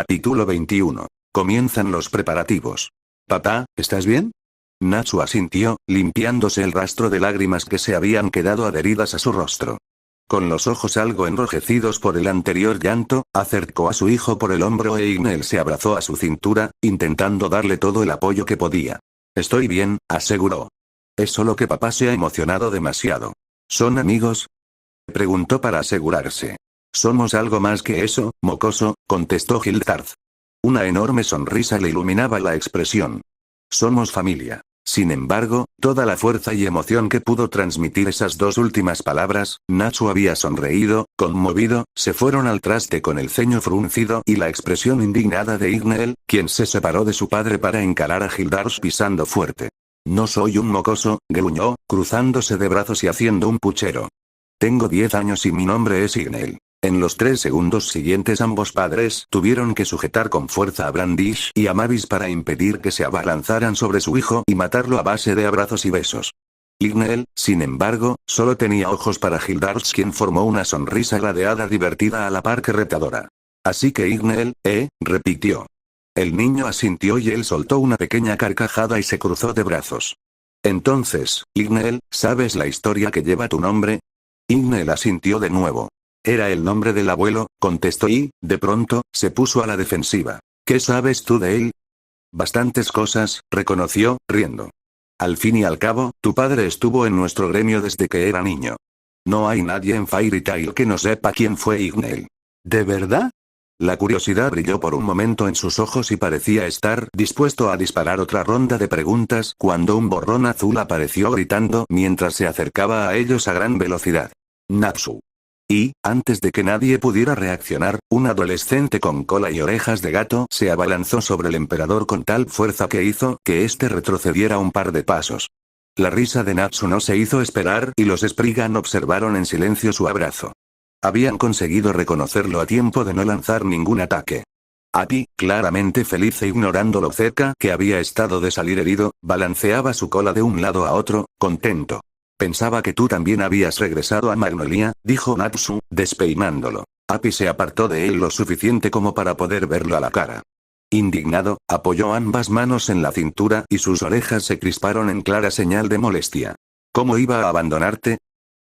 Capítulo 21. Comienzan los preparativos. Papá, ¿estás bien? Natsu asintió, limpiándose el rastro de lágrimas que se habían quedado adheridas a su rostro. Con los ojos algo enrojecidos por el anterior llanto, acercó a su hijo por el hombro e Ignel se abrazó a su cintura, intentando darle todo el apoyo que podía. Estoy bien, aseguró. Es solo que papá se ha emocionado demasiado. ¿Son amigos? Preguntó para asegurarse. Somos algo más que eso, mocoso, contestó Hildarth. Una enorme sonrisa le iluminaba la expresión. Somos familia. Sin embargo, toda la fuerza y emoción que pudo transmitir esas dos últimas palabras, Natsu había sonreído, conmovido, se fueron al traste con el ceño fruncido y la expresión indignada de Ignel, quien se separó de su padre para encarar a Hildarth pisando fuerte. No soy un mocoso, gruñó, cruzándose de brazos y haciendo un puchero. Tengo 10 años y mi nombre es Ignel. En los 3 segundos siguientes ambos padres tuvieron que sujetar con fuerza a Brandish y a Mavis para impedir que se abalanzaran sobre su hijo y matarlo a base de abrazos y besos. Ignel, sin embargo, solo tenía ojos para Hildarth, quien formó una sonrisa gradeada divertida a la par que retadora. Así que Ignel, repitió. El niño asintió y él soltó una pequeña carcajada y se cruzó de brazos. Entonces, Ignel, ¿sabes la historia que lleva tu nombre? Ignel asintió de nuevo. Era el nombre del abuelo, contestó y, de pronto, se puso a la defensiva. ¿Qué sabes tú de él? Bastantes cosas, reconoció, riendo. Al fin y al cabo, tu padre estuvo en nuestro gremio desde que era niño. No hay nadie en Fairy Tail que no sepa quién fue Ignel. ¿De verdad? La curiosidad brilló por un momento en sus ojos y parecía estar dispuesto a disparar otra ronda de preguntas cuando un borrón azul apareció gritando mientras se acercaba a ellos a gran velocidad. Natsu. Y, antes de que nadie pudiera reaccionar, un adolescente con cola y orejas de gato se abalanzó sobre el emperador con tal fuerza que hizo que éste retrocediera un par de pasos. La risa de Natsu no se hizo esperar y los Spriggan observaron en silencio su abrazo. Habían conseguido reconocerlo a tiempo de no lanzar ningún ataque. Abby, claramente feliz e ignorando lo cerca que había estado de salir herido, balanceaba su cola de un lado a otro, contento. Pensaba que tú también habías regresado a Magnolia, dijo Natsu, despeinándolo. Abby se apartó de él lo suficiente como para poder verlo a la cara. Indignado, apoyó ambas manos en la cintura y sus orejas se crisparon en clara señal de molestia. ¿Cómo iba a abandonarte?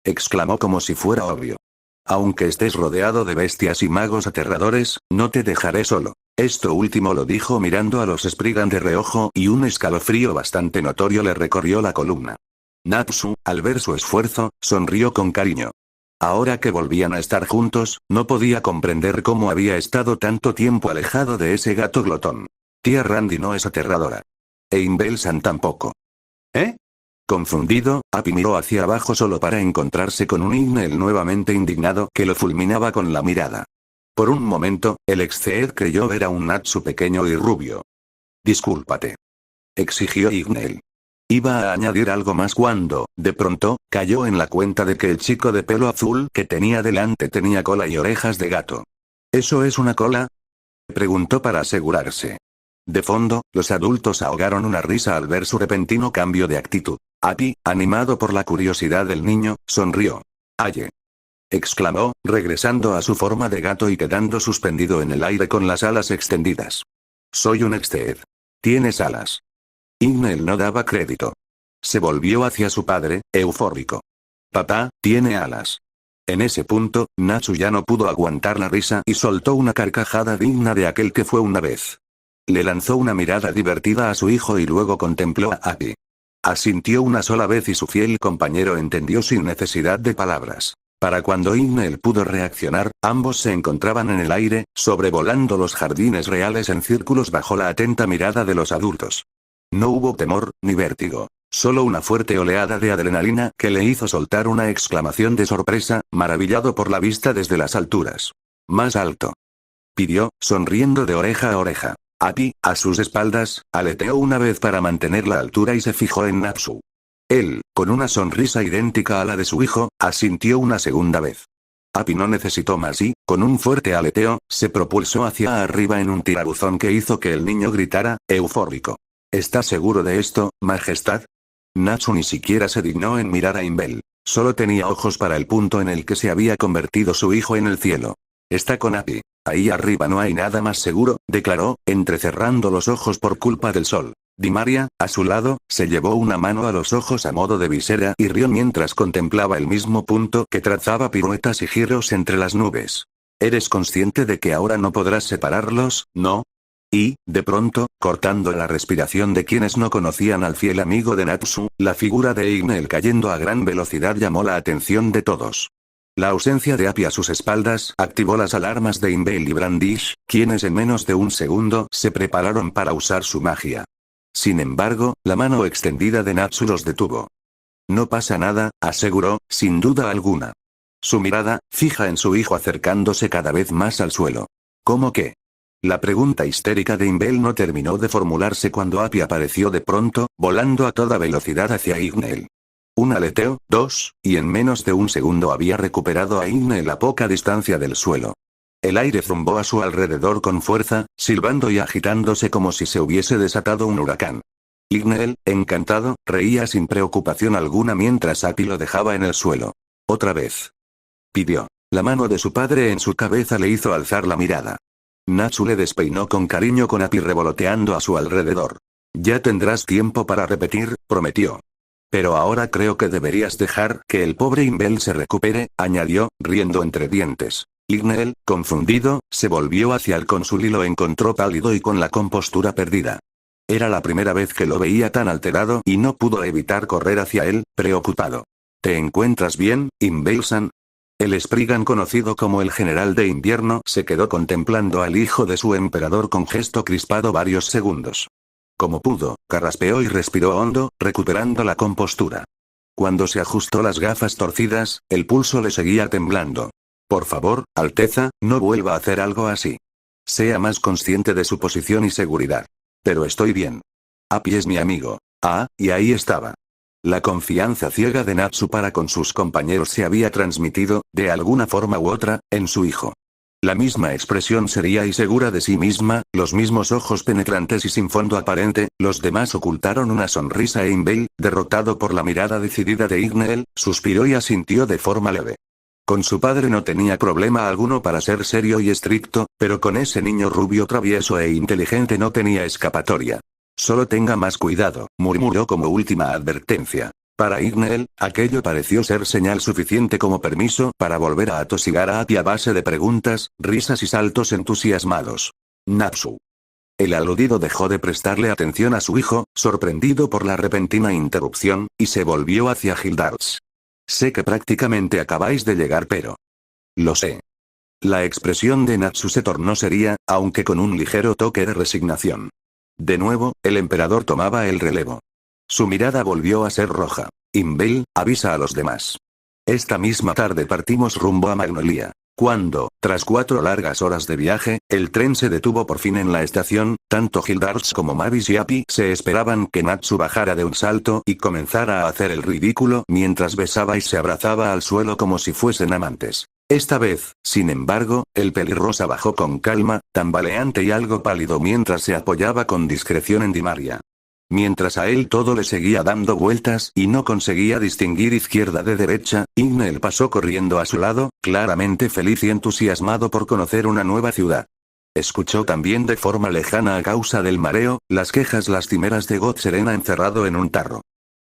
Exclamó como si fuera obvio. Aunque estés rodeado de bestias y magos aterradores, no te dejaré solo. Esto último lo dijo mirando a los Spriggan de reojo y un escalofrío bastante notorio le recorrió la columna. Natsu, al ver su esfuerzo, sonrió con cariño. Ahora que volvían a estar juntos, no podía comprender cómo había estado tanto tiempo alejado de ese gato glotón. Tía Randy no es aterradora. E Imbelsan tampoco. ¿Eh? Confundido, Abby miró hacia abajo solo para encontrarse con un Ignel nuevamente indignado que lo fulminaba con la mirada. Por un momento, el Exceed creyó ver a un Natsu pequeño y rubio. Discúlpate. Exigió Ignel. Iba a añadir algo más cuando, de pronto, cayó en la cuenta de que el chico de pelo azul que tenía delante tenía cola y orejas de gato. ¿Eso es una cola? Preguntó para asegurarse. De fondo, los adultos ahogaron una risa al ver su repentino cambio de actitud. Abby, animado por la curiosidad del niño, sonrió. «Aye», exclamó, regresando a su forma de gato y quedando suspendido en el aire con las alas extendidas. «Soy un Exceed. ¿Tienes alas?» Ignel no daba crédito. Se volvió hacia su padre, eufórico. «Papá, tiene alas». En ese punto, Natsu ya no pudo aguantar la risa y soltó una carcajada digna de aquel que fue una vez. Le lanzó una mirada divertida a su hijo y luego contempló a Abby. Asintió una sola vez y su fiel compañero entendió sin necesidad de palabras. Para cuando Ignel pudo reaccionar, ambos se encontraban en el aire, sobrevolando los jardines reales en círculos bajo la atenta mirada de los adultos. No hubo temor, ni vértigo. Solo una fuerte oleada de adrenalina que le hizo soltar una exclamación de sorpresa, maravillado por la vista desde las alturas. «Más alto», pidió, sonriendo de oreja a oreja. Abby, a sus espaldas, aleteó una vez para mantener la altura y se fijó en Natsu. Él, con una sonrisa idéntica a la de su hijo, asintió una segunda vez. Abby no necesitó más y, con un fuerte aleteo, se propulsó hacia arriba en un tirabuzón que hizo que el niño gritara, eufórico. ¿Estás seguro de esto, Majestad? Natsu ni siquiera se dignó en mirar a Imbel. Solo tenía ojos para el punto en el que se había convertido su hijo en el cielo. Está con Abby. Ahí arriba no hay nada más seguro, declaró, entrecerrando los ojos por culpa del sol. Dimaria, a su lado, se llevó una mano a los ojos a modo de visera y rió mientras contemplaba el mismo punto que trazaba piruetas y giros entre las nubes. ¿Eres consciente de que ahora no podrás separarlos, no? Y, de pronto, cortando la respiración de quienes no conocían al fiel amigo de Natsu, la figura de Ignel cayendo a gran velocidad llamó la atención de todos. La ausencia de Appy a sus espaldas activó las alarmas de Inbel y Brandish, quienes en menos de un segundo se prepararon para usar su magia. Sin embargo, la mano extendida de Natsu los detuvo. No pasa nada, aseguró, sin duda alguna. Su mirada, fija en su hijo acercándose cada vez más al suelo. ¿Cómo qué? La pregunta histérica de Inbel no terminó de formularse cuando Appy apareció de pronto, volando a toda velocidad hacia Ignel. Un aleteo, dos, y en menos de un segundo había recuperado a Ignel a poca distancia del suelo. El aire zumbó a su alrededor con fuerza, silbando y agitándose como si se hubiese desatado un huracán. Ignel, encantado, reía sin preocupación alguna mientras Appy lo dejaba en el suelo. Otra vez. Pidió. La mano de su padre en su cabeza le hizo alzar la mirada. Natsu le despeinó con cariño con Appy revoloteando a su alrededor. Ya tendrás tiempo para repetir, prometió. Pero ahora creo que deberías dejar que el pobre Inbel se recupere, añadió, riendo entre dientes. Ignel, confundido, se volvió hacia el cónsul y lo encontró pálido y con la compostura perdida. Era la primera vez que lo veía tan alterado y no pudo evitar correr hacia él, preocupado. ¿Te encuentras bien, Inbel-san? El Spriggan conocido como el General de Invierno se quedó contemplando al hijo de su emperador con gesto crispado varios segundos. Como pudo, carraspeó y respiró hondo, recuperando la compostura. Cuando se ajustó las gafas torcidas, el pulso le seguía temblando. Por favor, Alteza, no vuelva a hacer algo así. Sea más consciente de su posición y seguridad. Pero estoy bien. Appy es mi amigo. Ah, y ahí estaba. La confianza ciega de Natsu para con sus compañeros se había transmitido, de alguna forma u otra, en su hijo. La misma expresión seria y segura de sí misma, los mismos ojos penetrantes y sin fondo aparente, los demás ocultaron una sonrisa e Inbel, derrotado por la mirada decidida de Ignel, suspiró y asintió de forma leve. Con su padre no tenía problema alguno para ser serio y estricto, pero con ese niño rubio travieso e inteligente no tenía escapatoria. Solo tenga más cuidado, murmuró como última advertencia. Para Ignel, aquello pareció ser señal suficiente como permiso para volver a atosigar a Appy a base de preguntas, risas y saltos entusiasmados. Natsu. El aludido dejó de prestarle atención a su hijo, sorprendido por la repentina interrupción, y se volvió hacia Hildards. Sé que prácticamente acabáis de llegar pero... Lo sé. La expresión de Natsu se tornó seria, aunque con un ligero toque de resignación. De nuevo, el emperador tomaba el relevo. Su mirada volvió a ser roja. Inbel, avisa a los demás. Esta misma tarde partimos rumbo a Magnolia. Cuando, tras 4 largas horas de viaje, el tren se detuvo por fin en la estación, tanto Hildards como Mavis y Appy se esperaban que Natsu bajara de un salto y comenzara a hacer el ridículo mientras besaba y se abrazaba al suelo como si fuesen amantes. Esta vez, sin embargo, el pelirrosa bajó con calma, tambaleante y algo pálido mientras se apoyaba con discreción en Dimaria. Mientras a él todo le seguía dando vueltas y no conseguía distinguir izquierda de derecha, Ignel pasó corriendo a su lado, claramente feliz y entusiasmado por conocer una nueva ciudad. Escuchó también de forma lejana a causa del mareo, las quejas lastimeras de God Serena encerrado en un tarro.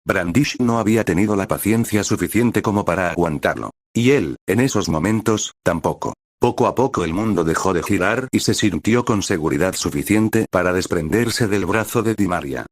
Brandish no había tenido la paciencia suficiente como para aguantarlo. Y él, en esos momentos, tampoco. Poco a poco el mundo dejó de girar y se sintió con seguridad suficiente para desprenderse del brazo de Dimaria.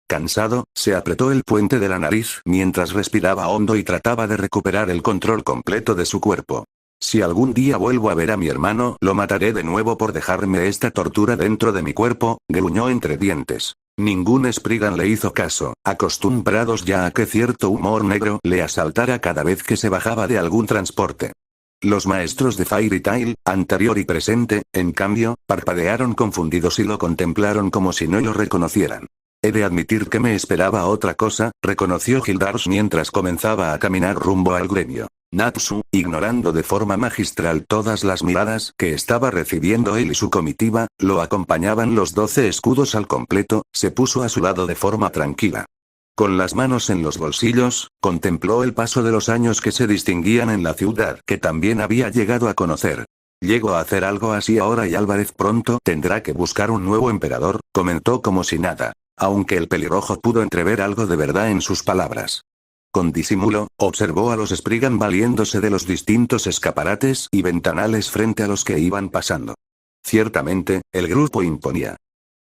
Cansado, se apretó el puente de la nariz mientras respiraba hondo y trataba de recuperar el control completo de su cuerpo. Si algún día vuelvo a ver a mi hermano, lo mataré de nuevo por dejarme esta tortura dentro de mi cuerpo, gruñó entre dientes. Ningún Spriggan le hizo caso, acostumbrados ya a que cierto humor negro le asaltara cada vez que se bajaba de algún transporte. Los maestros de Fairy Tail, anterior y presente, en cambio, parpadearon confundidos y lo contemplaron como si no lo reconocieran. He de admitir que me esperaba otra cosa, reconoció Hildards mientras comenzaba a caminar rumbo al gremio. Natsu, ignorando de forma magistral todas las miradas que estaba recibiendo él y su comitiva, lo acompañaban los 12 escudos al completo, se puso a su lado de forma tranquila. Con las manos en los bolsillos, contempló el paso de los años que se distinguían en la ciudad que también había llegado a conocer. Llego a hacer algo así ahora y Álvarez pronto tendrá que buscar un nuevo emperador, comentó como si nada, aunque el pelirrojo pudo entrever algo de verdad en sus palabras. Con disimulo, observó a los Spriggan valiéndose de los distintos escaparates y ventanales frente a los que iban pasando. Ciertamente, el grupo imponía.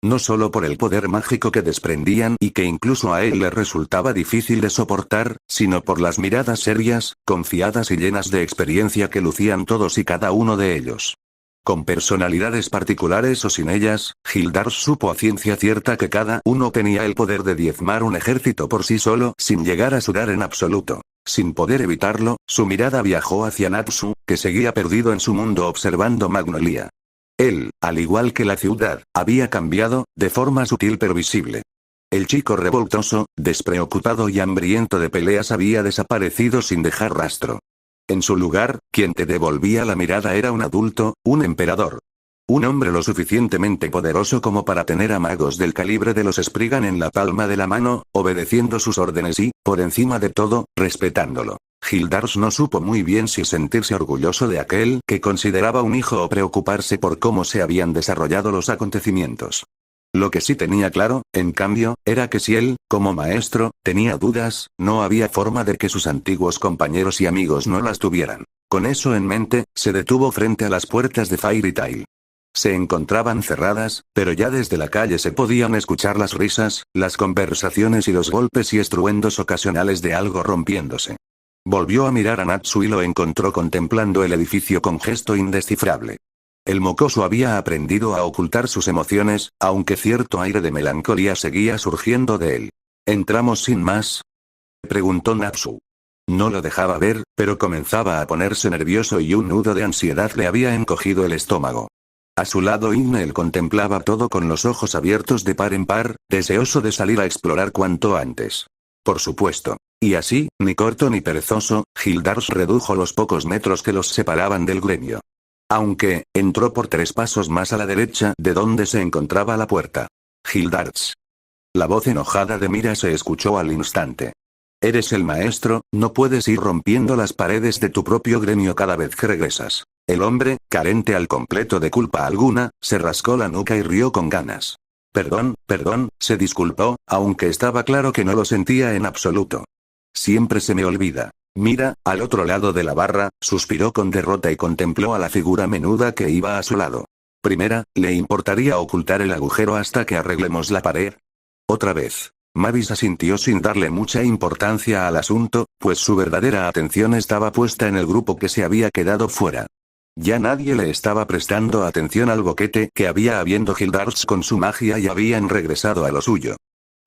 No solo por el poder mágico que desprendían y que incluso a él le resultaba difícil de soportar, sino por las miradas serias, confiadas y llenas de experiencia que lucían todos y cada uno de ellos. Con personalidades particulares o sin ellas, Hildars supo a ciencia cierta que cada uno tenía el poder de diezmar un ejército por sí solo, sin llegar a sudar en absoluto. Sin poder evitarlo, su mirada viajó hacia Natsu, que seguía perdido en su mundo observando Magnolia. Él, al igual que la ciudad, había cambiado, de forma sutil pero visible. El chico revoltoso, despreocupado y hambriento de peleas había desaparecido sin dejar rastro. En su lugar, quien te devolvía la mirada era un adulto, un emperador. Un hombre lo suficientemente poderoso como para tener a magos del calibre de los Spriggan en la palma de la mano, obedeciendo sus órdenes y, por encima de todo, respetándolo. Hildars no supo muy bien si sentirse orgulloso de aquel que consideraba un hijo o preocuparse por cómo se habían desarrollado los acontecimientos. Lo que sí tenía claro, en cambio, era que si él, como maestro, tenía dudas, no había forma de que sus antiguos compañeros y amigos no las tuvieran. Con eso en mente, se detuvo frente a las puertas de Fairy Tail. Se encontraban cerradas, pero ya desde la calle se podían escuchar las risas, las conversaciones y los golpes y estruendos ocasionales de algo rompiéndose. Volvió a mirar a Natsu y lo encontró contemplando el edificio con gesto indescifrable. El mocoso había aprendido a ocultar sus emociones, aunque cierto aire de melancolía seguía surgiendo de él. ¿Entramos sin más?, preguntó Natsu. No lo dejaba ver, pero comenzaba a ponerse nervioso y un nudo de ansiedad le había encogido el estómago. A su lado Ignel contemplaba todo con los ojos abiertos de par en par, deseoso de salir a explorar cuanto antes. Por supuesto. Y así, ni corto ni perezoso, Hildars redujo los pocos metros que los separaban del gremio. Aunque, entró por 3 pasos más a la derecha de donde se encontraba la puerta. Hildars. La voz enojada de Mira se escuchó al instante. Eres el maestro, no puedes ir rompiendo las paredes de tu propio gremio cada vez que regresas. El hombre, carente al completo de culpa alguna, se rascó la nuca y rió con ganas. Perdón, se disculpó, aunque estaba claro que no lo sentía en absoluto. Siempre se me olvida. Mira, al otro lado de la barra, suspiró con derrota y contempló a la figura menuda que iba a su lado. Primera, ¿le importaría ocultar el agujero hasta que arreglemos la pared? Otra vez. Mavis asintió sin darle mucha importancia al asunto, pues su verdadera atención estaba puesta en el grupo que se había quedado fuera. Ya nadie le estaba prestando atención al boquete que había habiendo Hildars con su magia y habían regresado a lo suyo.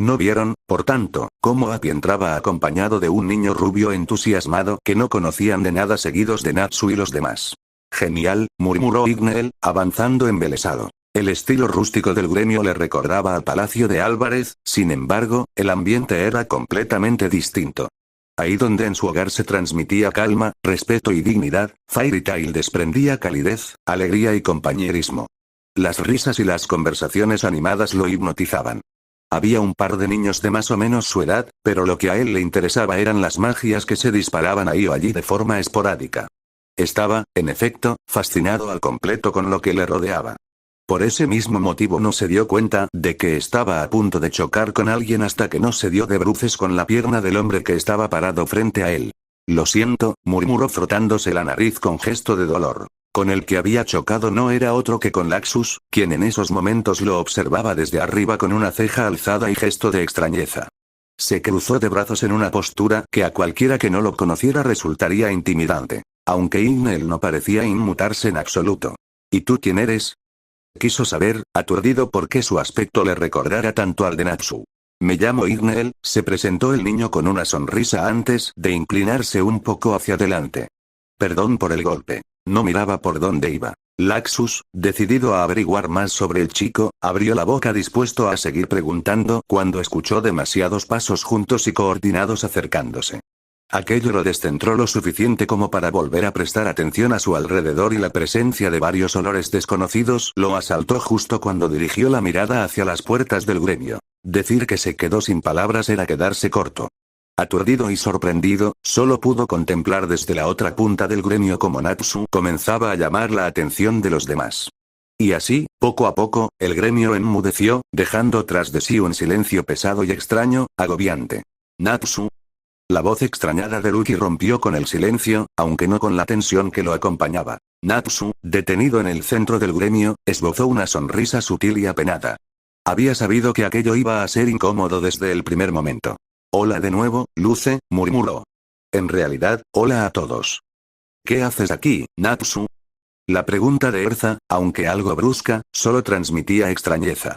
No vieron, por tanto, cómo Api entraba acompañado de un niño rubio entusiasmado que no conocían de nada seguidos de Natsu y los demás. Genial, murmuró Ignel, avanzando embelesado. El estilo rústico del gremio le recordaba al palacio de Álvarez, sin embargo, el ambiente era completamente distinto. Ahí donde en su hogar se transmitía calma, respeto y dignidad, Fairy Tail desprendía calidez, alegría y compañerismo. Las risas y las conversaciones animadas lo hipnotizaban. Había un par de niños de más o menos su edad, pero lo que a él le interesaba eran las magias que se disparaban ahí o allí de forma esporádica. Estaba, en efecto, fascinado al completo con lo que le rodeaba. Por ese mismo motivo no se dio cuenta de que estaba a punto de chocar con alguien hasta que no se dio de bruces con la pierna del hombre que estaba parado frente a él. Lo siento, murmuró frotándose la nariz con gesto de dolor. Con el que había chocado no era otro que con Laxus, quien en esos momentos lo observaba desde arriba con una ceja alzada y gesto de extrañeza. Se cruzó de brazos en una postura que a cualquiera que no lo conociera resultaría intimidante. Aunque Ignel no parecía inmutarse en absoluto. ¿Y tú quién eres?, quiso saber, aturdido porque su aspecto le recordara tanto al de Natsu. Me llamo Ignel, se presentó el niño con una sonrisa antes de inclinarse un poco hacia adelante. Perdón por el golpe. No miraba por dónde iba. Laxus, decidido a averiguar más sobre el chico, abrió la boca dispuesto a seguir preguntando cuando escuchó demasiados pasos juntos y coordinados acercándose. Aquello lo descentró lo suficiente como para volver a prestar atención a su alrededor y la presencia de varios olores desconocidos lo asaltó justo cuando dirigió la mirada hacia las puertas del gremio. Decir que se quedó sin palabras era quedarse corto. Aturdido y sorprendido, solo pudo contemplar desde la otra punta del gremio cómo Natsu comenzaba a llamar la atención de los demás. Y así, poco a poco, el gremio enmudeció, dejando tras de sí un silencio pesado y extraño, agobiante. Natsu. La voz extrañada de Ruki rompió con el silencio, aunque no con la tensión que lo acompañaba. Natsu, detenido en el centro del gremio, esbozó una sonrisa sutil y apenada. Había sabido que aquello iba a ser incómodo desde el primer momento. Hola de nuevo, Luce, murmuró. En realidad, hola a todos. ¿Qué haces aquí, Natsu? La pregunta de Erza, aunque algo brusca, solo transmitía extrañeza.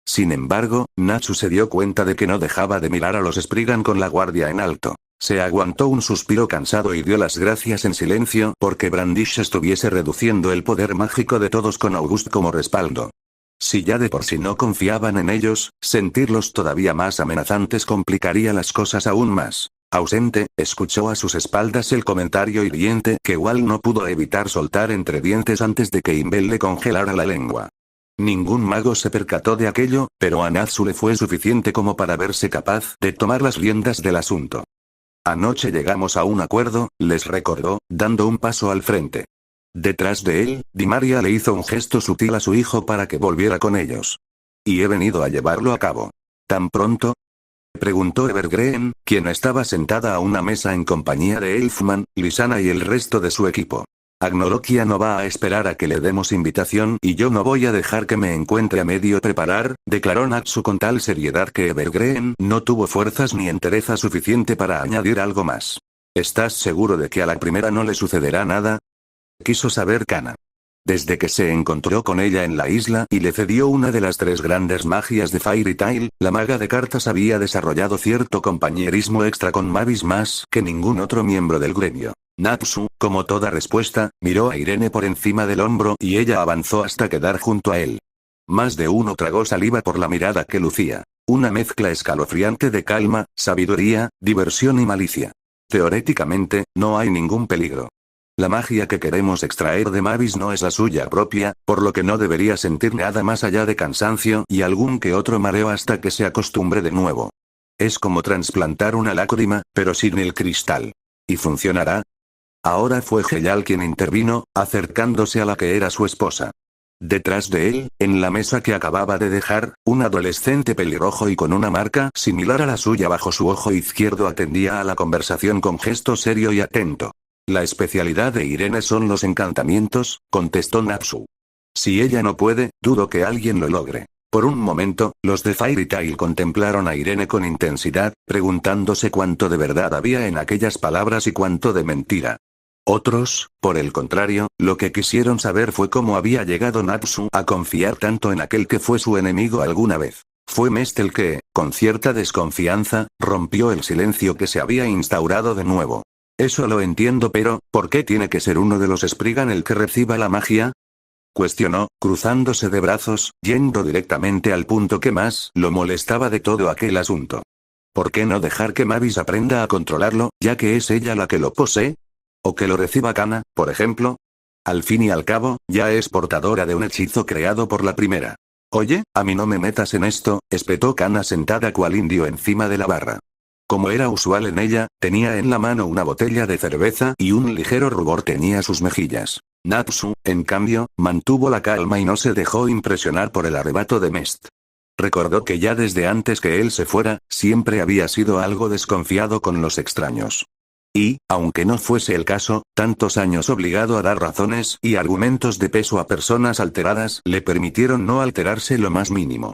Sin embargo, Natsu se dio cuenta de que no dejaba de mirar a los Spriggan con la guardia en alto. Se aguantó un suspiro cansado y dio las gracias en silencio porque Brandish estuviese reduciendo el poder mágico de todos con August como respaldo. Si ya de por sí no confiaban en ellos, sentirlos todavía más amenazantes complicaría las cosas aún más. Ausente, escuchó a sus espaldas el comentario hiriente que Wall no pudo evitar soltar entre dientes antes de que Imbel le congelara la lengua. Ningún mago se percató de aquello, pero a Natsu le fue suficiente como para verse capaz de tomar las riendas del asunto. Anoche llegamos a un acuerdo, les recordó, dando un paso al frente. Detrás de él, Di Maria le hizo un gesto sutil a su hijo para que volviera con ellos. Y he venido a llevarlo a cabo. ¿Tan pronto? Preguntó Evergreen, quien estaba sentada a una mesa en compañía de Elfman, Lysana y el resto de su equipo. Agnoloquia no va a esperar a que le demos invitación y yo no voy a dejar que me encuentre a medio preparar, declaró Natsu con tal seriedad que Evergreen no tuvo fuerzas ni entereza suficiente para añadir algo más. ¿Estás seguro de que a la primera no le sucederá nada? Quiso saber Kana. Desde que se encontró con ella en la isla y le cedió una de las 3 grandes magias de Fairy Tail, la maga de cartas había desarrollado cierto compañerismo extra con Mavis más que ningún otro miembro del gremio. Natsu, como toda respuesta, miró a Irene por encima del hombro y ella avanzó hasta quedar junto a él. Más de uno tragó saliva por la mirada que lucía. Una mezcla escalofriante de calma, sabiduría, diversión y malicia. Teóricamente, no hay ningún peligro. La magia que queremos extraer de Mavis no es la suya propia, por lo que no debería sentir nada más allá de cansancio y algún que otro mareo hasta que se acostumbre de nuevo. Es como trasplantar una lágrima, pero sin el cristal. ¿Y funcionará? Ahora fue Heyal quien intervino, acercándose a la que era su esposa. Detrás de él, en la mesa que acababa de dejar, un adolescente pelirrojo y con una marca similar a la suya bajo su ojo izquierdo atendía a la conversación con gesto serio y atento. La especialidad de Irene son los encantamientos, contestó Natsu. Si ella no puede, dudo que alguien lo logre. Por un momento, los de Fairy Tail contemplaron a Irene con intensidad, preguntándose cuánto de verdad había en aquellas palabras y cuánto de mentira. Otros, por el contrario, lo que quisieron saber fue cómo había llegado Natsu a confiar tanto en aquel que fue su enemigo alguna vez. Fue Mest el que, con cierta desconfianza, rompió el silencio que se había instaurado de nuevo. Eso lo entiendo, pero, ¿por qué tiene que ser uno de los Spriggan el que reciba la magia? Cuestionó, cruzándose de brazos, yendo directamente al punto que más lo molestaba de todo aquel asunto. ¿Por qué no dejar que Mavis aprenda a controlarlo, ya que es ella la que lo posee? ¿O que lo reciba Kana, por ejemplo? Al fin y al cabo, ya es portadora de un hechizo creado por la primera. Oye, a mí no me metas en esto, espetó Kana sentada cual indio encima de la barra. Como era usual en ella, tenía en la mano una botella de cerveza y un ligero rubor teñía sus mejillas. Natsu, en cambio, mantuvo la calma y no se dejó impresionar por el arrebato de Mest. Recordó que ya desde antes que él se fuera, siempre había sido algo desconfiado con los extraños. Y, aunque no fuese el caso, tantos años obligado a dar razones y argumentos de peso a personas alteradas le permitieron no alterarse lo más mínimo.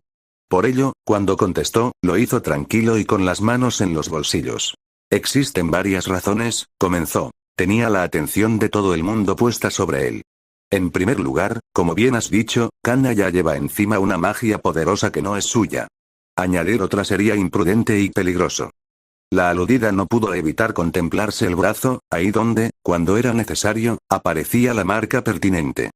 Por ello, cuando contestó, lo hizo tranquilo y con las manos en los bolsillos. Existen varias razones, comenzó. Tenía la atención de todo el mundo puesta sobre él. En primer lugar, como bien has dicho, Kana ya lleva encima una magia poderosa que no es suya. Añadir otra sería imprudente y peligroso. La aludida no pudo evitar contemplarse el brazo, ahí donde, cuando era necesario, aparecía la marca pertinente.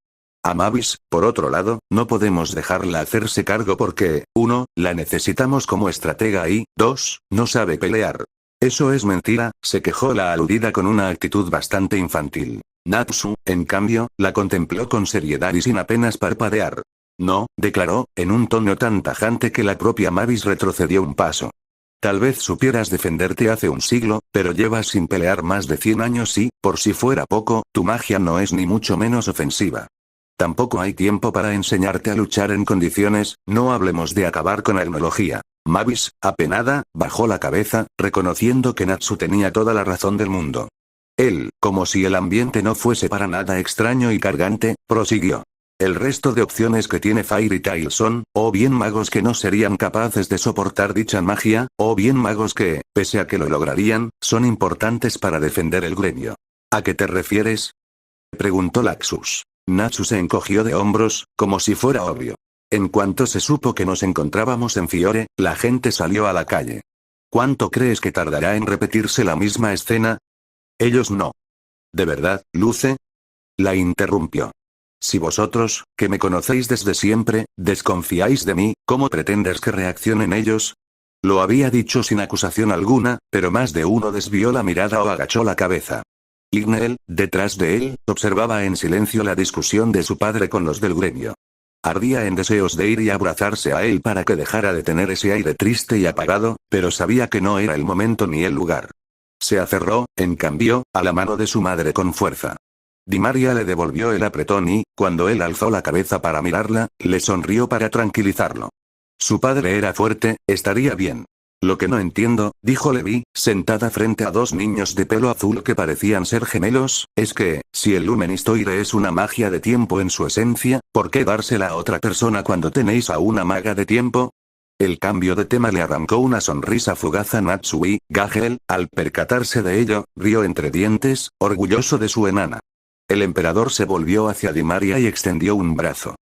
A Mavis, por otro lado, no podemos dejarla hacerse cargo porque, 1, la necesitamos como estratega y, 2, no sabe pelear. Eso es mentira, se quejó la aludida con una actitud bastante infantil. Natsu, en cambio, la contempló con seriedad y sin apenas parpadear. No, declaró, en un tono tan tajante que la propia Mavis retrocedió un paso. Tal vez supieras defenderte hace un siglo, pero llevas sin pelear más de 100 años y, por si fuera poco, tu magia no es ni mucho menos ofensiva. Tampoco hay tiempo para enseñarte a luchar en condiciones, no hablemos de acabar con la etnología. Mavis, apenada, bajó la cabeza, reconociendo que Natsu tenía toda la razón del mundo. Él, como si el ambiente no fuese para nada extraño y cargante, prosiguió. El resto de opciones que tiene Fairy Tail son, o bien magos que no serían capaces de soportar dicha magia, o bien magos que, pese a que lo lograrían, son importantes para defender el gremio. ¿A qué te refieres?, preguntó Laxus. Natsu se encogió de hombros, como si fuera obvio. En cuanto se supo que nos encontrábamos en Fiore, la gente salió a la calle. ¿Cuánto crees que tardará en repetirse la misma escena? Ellos no. ¿De verdad, Luce? La interrumpió. Si vosotros, que me conocéis desde siempre, desconfiáis de mí, ¿cómo pretendes que reaccionen ellos? Lo había dicho sin acusación alguna, pero más de uno desvió la mirada o agachó la cabeza. Igneel, detrás de él, observaba en silencio la discusión de su padre con los del gremio. Ardía en deseos de ir y abrazarse a él para que dejara de tener ese aire triste y apagado, pero sabía que no era el momento ni el lugar. Se aferró, en cambio, a la mano de su madre con fuerza. Di Maria le devolvió el apretón y, cuando él alzó la cabeza para mirarla, le sonrió para tranquilizarlo. Su padre era fuerte, estaría bien. Lo que no entiendo, dijo Levi, sentada frente a dos niños de pelo azul que parecían ser gemelos, es que, si el Lumenistoide es una magia de tiempo en su esencia, ¿por qué dársela a otra persona cuando tenéis a una maga de tiempo? El cambio de tema le arrancó una sonrisa fugaz a Natsu y, Gagel, al percatarse de ello, rió entre dientes, orgulloso de su enana. El emperador se volvió hacia Di Maria y extendió un brazo.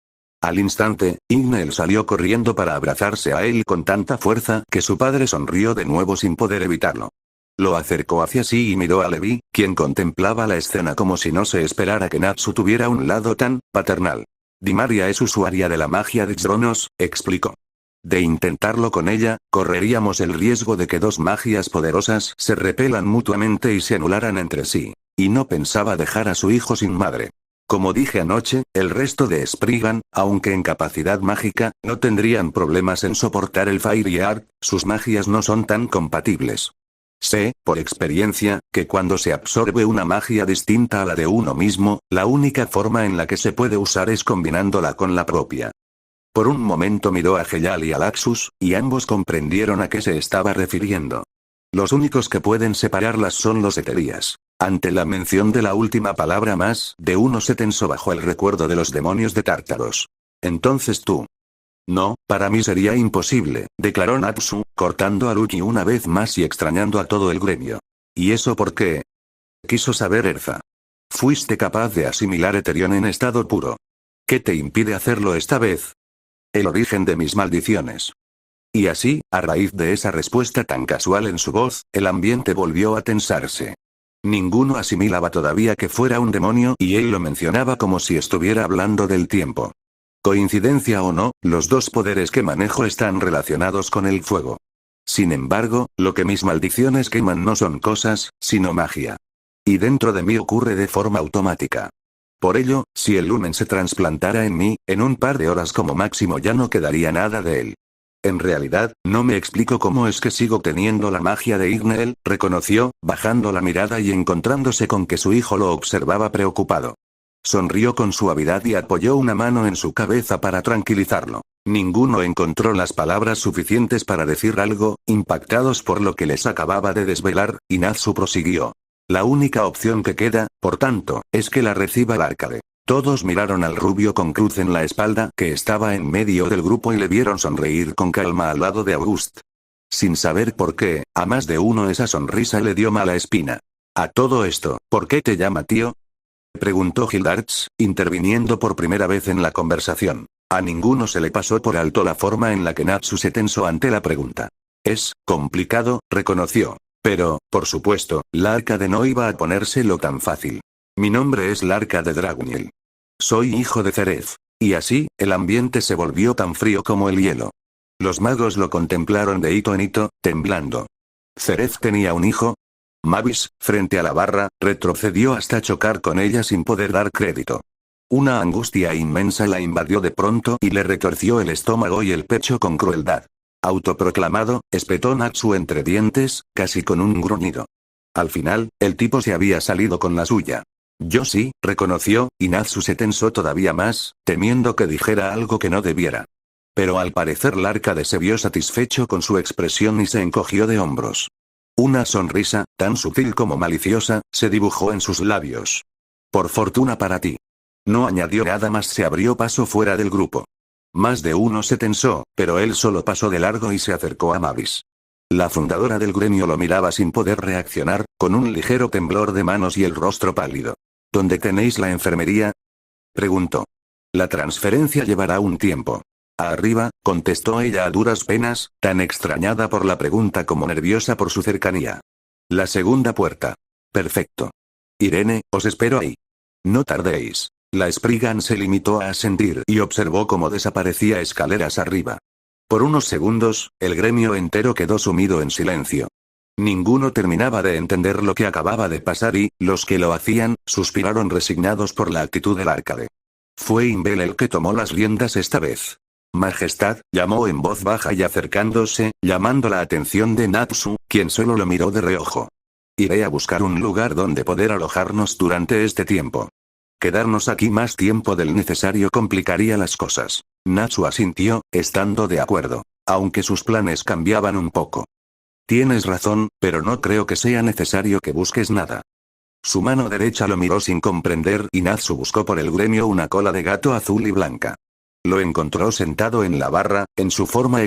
Al instante, Igneel salió corriendo para abrazarse a él con tanta fuerza que su padre sonrió de nuevo sin poder evitarlo. Lo acercó hacia sí y miró a Levi, quien contemplaba la escena como si no se esperara que Natsu tuviera un lado tan paternal. Di Maria es usuaria de la magia de Xronos, explicó. De intentarlo con ella, correríamos el riesgo de que dos magias poderosas se repelan mutuamente y se anularan entre sí. Y no pensaba dejar a su hijo sin madre. Como dije anoche, el resto de Spriggan, aunque en capacidad mágica, no tendrían problemas en soportar el Fairy Art, sus magias no son tan compatibles. Sé, por experiencia, que cuando se absorbe una magia distinta a la de uno mismo, la única forma en la que se puede usar es combinándola con la propia. Por un momento miró a Heyal y a Laxus, y ambos comprendieron a qué se estaba refiriendo. Los únicos que pueden separarlas son los Eterías. Ante la mención de la última palabra más de uno se tensó bajo el recuerdo de los demonios de Tártaros. Entonces tú. No, para mí sería imposible, declaró Natsu, cortando a Lucky una vez más y extrañando a todo el gremio. ¿Y eso por qué? Quiso saber Erza. Fuiste capaz de asimilar Eterión en estado puro. ¿Qué te impide hacerlo esta vez? El origen de mis maldiciones. Y así, a raíz de esa respuesta tan casual en su voz, el ambiente volvió a tensarse. Ninguno asimilaba todavía que fuera un demonio y él lo mencionaba como si estuviera hablando del tiempo. Coincidencia o no, los dos poderes que manejo están relacionados con el fuego. Sin embargo, lo que mis maldiciones queman no son cosas, sino magia. Y dentro de mí ocurre de forma automática. Por ello, si el lumen se trasplantara en mí, en un par de horas como máximo ya no quedaría nada de él. En realidad, no me explico cómo es que sigo teniendo la magia de Igneel, reconoció, bajando la mirada y encontrándose con que su hijo lo observaba preocupado. Sonrió con suavidad y apoyó una mano en su cabeza para tranquilizarlo. Ninguno encontró las palabras suficientes para decir algo, impactados por lo que les acababa de desvelar, y Natsu prosiguió. La única opción que queda, por tanto, es que la reciba el Arcade. Todos miraron al rubio con cruz en la espalda que estaba en medio del grupo y le vieron sonreír con calma al lado de August. Sin saber por qué, a más de uno esa sonrisa le dio mala espina. A todo esto, ¿por qué te llama tío?, preguntó Hildarts, interviniendo por primera vez en la conversación. A ninguno se le pasó por alto la forma en la que Natsu se tensó ante la pregunta. Es complicado, reconoció. Pero, por supuesto, la Arcade no iba a ponérselo tan fácil. Mi nombre es Larca de Draguniel. Soy hijo de Cerez. Y así, el ambiente se volvió tan frío como el hielo. Los magos lo contemplaron de hito en hito, temblando. ¿Cerez tenía un hijo? Mavis, frente a la barra, retrocedió hasta chocar con ella sin poder dar crédito. Una angustia inmensa la invadió de pronto y le retorció el estómago y el pecho con crueldad. Autoproclamado, espetó Natsu entre dientes, casi con un gruñido. Al final, el tipo se había salido con la suya. Yo sí, reconoció, y Natsu se tensó todavía más, temiendo que dijera algo que no debiera. Pero al parecer Larkade se vio satisfecho con su expresión y se encogió de hombros. Una sonrisa, tan sutil como maliciosa, se dibujó en sus labios. Por fortuna para ti. No añadió nada más, se abrió paso fuera del grupo. Más de uno se tensó, pero él solo pasó de largo y se acercó a Mavis. La fundadora del gremio lo miraba sin poder reaccionar, con un ligero temblor de manos y el rostro pálido. ¿Dónde tenéis la enfermería?, preguntó. La transferencia llevará un tiempo. Arriba, contestó ella a duras penas, tan extrañada por la pregunta como nerviosa por su cercanía. La segunda puerta. Perfecto. Irene, os espero ahí. No tardéis. La Spriggan se limitó a asentir y observó cómo desaparecía escaleras arriba. Por unos segundos, el gremio entero quedó sumido en silencio. Ninguno terminaba de entender lo que acababa de pasar y, los que lo hacían, suspiraron resignados por la actitud del Larkade. Fue Imbel el que tomó las riendas esta vez. Majestad, llamó en voz baja y acercándose, llamando la atención de Natsu, quien solo lo miró de reojo. Iré a buscar un lugar donde poder alojarnos durante este tiempo. Quedarnos aquí más tiempo del necesario complicaría las cosas. Natsu asintió, estando de acuerdo, aunque sus planes cambiaban un poco. Tienes razón, pero no creo que sea necesario que busques nada. Su mano derecha lo miró sin comprender y Natsu buscó por el gremio una cola de gato azul y blanca. Lo encontró sentado en la barra, en su forma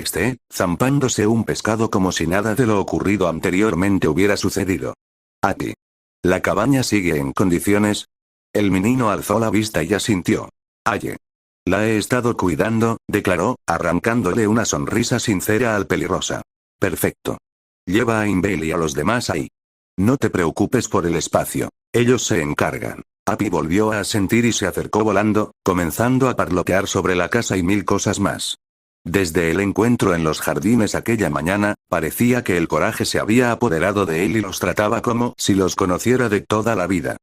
zampándose un pescado como si nada de lo ocurrido anteriormente hubiera sucedido. A ti. ¿La cabaña sigue en condiciones? El menino alzó la vista y asintió. Aye. La he estado cuidando, declaró, arrancándole una sonrisa sincera al pelirrosa. Perfecto. Lleva a Imbel y a los demás ahí. No te preocupes por el espacio. Ellos se encargan. Api volvió a asentir y se acercó volando, comenzando a parlotear sobre la casa y mil cosas más. Desde el encuentro en los jardines aquella mañana, parecía que el coraje se había apoderado de él y los trataba como si los conociera de toda la vida.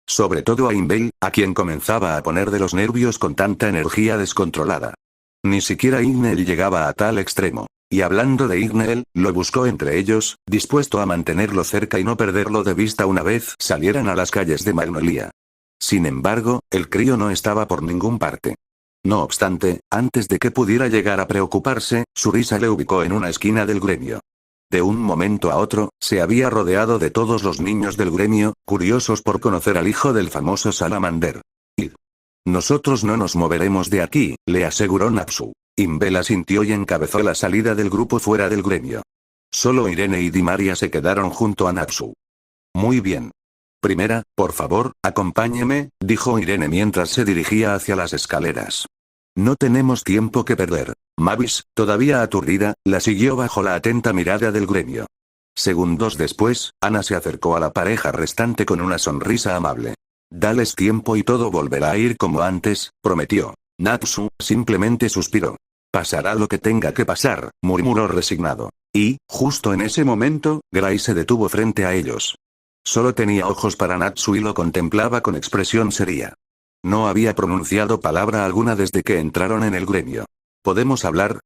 Sobre todo a Imbel, a quien comenzaba a poner de los nervios con tanta energía descontrolada. Ni siquiera Ignel llegaba a tal extremo. Y hablando de Ignel, lo buscó entre ellos, dispuesto a mantenerlo cerca y no perderlo de vista una vez salieran a las calles de Magnolia. Sin embargo, el crío no estaba por ningún parte. No obstante, antes de que pudiera llegar a preocuparse, su risa le ubicó en una esquina del gremio. De un momento a otro, se había rodeado de todos los niños del gremio, curiosos por conocer al hijo del famoso Salamander. Id. Nosotros no nos moveremos de aquí, le aseguró Natsu. Imbel asintió y encabezó la salida del grupo fuera del gremio. Solo Irene y Dimaria se quedaron junto a Natsu. Muy bien. Primera, por favor, acompáñeme, dijo Irene mientras se dirigía hacia las escaleras. No tenemos tiempo que perder. Mavis, todavía aturdida, la siguió bajo la atenta mirada del gremio. Segundos después, Ana se acercó a la pareja restante con una sonrisa amable. Dales tiempo y todo volverá a ir como antes, prometió. Natsu simplemente suspiró. Pasará lo que tenga que pasar, murmuró resignado. Y, justo en ese momento, Gray se detuvo frente a ellos. Solo tenía ojos para Natsu y lo contemplaba con expresión seria. No había pronunciado palabra alguna desde que entraron en el gremio. ¿Podemos hablar?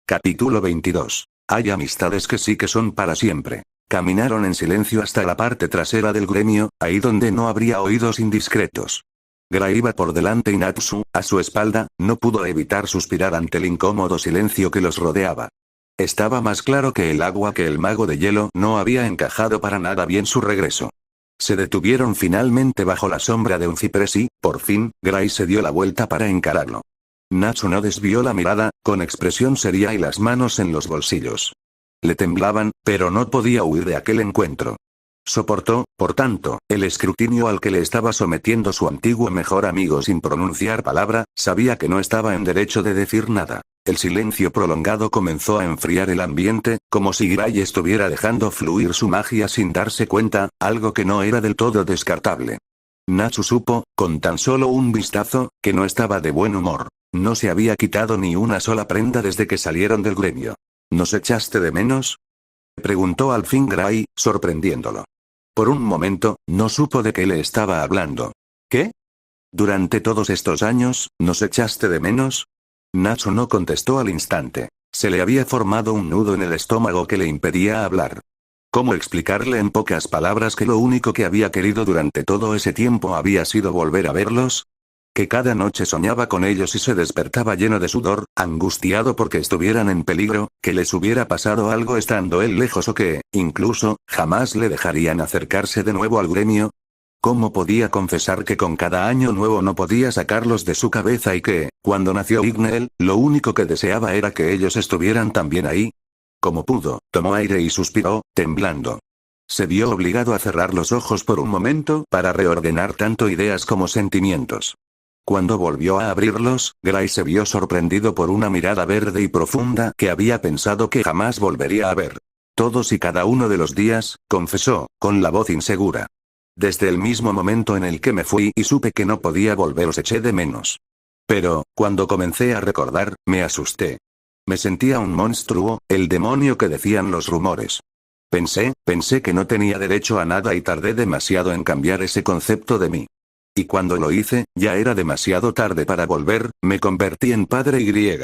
Capítulo 22. Hay amistades que sí que son para siempre. Caminaron en silencio hasta la parte trasera del gremio, ahí donde no habría oídos indiscretos. Gray iba por delante y Natsu, a su espalda, no pudo evitar suspirar ante el incómodo silencio que los rodeaba. Estaba más claro que el agua que el mago de hielo no había encajado para nada bien su regreso. Se detuvieron finalmente bajo la sombra de un ciprés y, por fin, Gray se dio la vuelta para encararlo. Natsu no desvió la mirada, con expresión seria y las manos en los bolsillos. Le temblaban, pero no podía huir de aquel encuentro. Soportó, por tanto, el escrutinio al que le estaba sometiendo su antiguo mejor amigo sin pronunciar palabra, sabía que no estaba en derecho de decir nada. El silencio prolongado comenzó a enfriar el ambiente, como si Gray estuviera dejando fluir su magia sin darse cuenta, algo que no era del todo descartable. Natsu supo, con tan solo un vistazo, que no estaba de buen humor. No se había quitado ni una sola prenda desde que salieron del gremio. ¿Nos echaste de menos?, preguntó al fin Gray, sorprendiéndolo. Por un momento, no supo de qué le estaba hablando. ¿Qué? ¿Durante todos estos años, nos echaste de menos? Natsu no contestó al instante. Se le había formado un nudo en el estómago que le impedía hablar. ¿Cómo explicarle en pocas palabras que lo único que había querido durante todo ese tiempo había sido volver a verlos? Que cada noche soñaba con ellos y se despertaba lleno de sudor, angustiado porque estuvieran en peligro, que les hubiera pasado algo estando él lejos o que, incluso, jamás le dejarían acercarse de nuevo al gremio. ¿Cómo podía confesar que con cada año nuevo no podía sacarlos de su cabeza y que, cuando nació Igneel, lo único que deseaba era que ellos estuvieran también ahí? Como pudo, tomó aire y suspiró, temblando. Se vio obligado a cerrar los ojos por un momento para reordenar tanto ideas como sentimientos. Cuando volvió a abrirlos, Gray se vio sorprendido por una mirada verde y profunda que había pensado que jamás volvería a ver. Todos y cada uno de los días, confesó, con la voz insegura. Desde el mismo momento en el que me fui y supe que no podía volver os eché de menos. Pero, cuando comencé a recordar, me asusté. Me sentía un monstruo, el demonio que decían los rumores. Pensé que no tenía derecho a nada y tardé demasiado en cambiar ese concepto de mí. Y cuando lo hice, ya era demasiado tarde para volver, me convertí en padre y.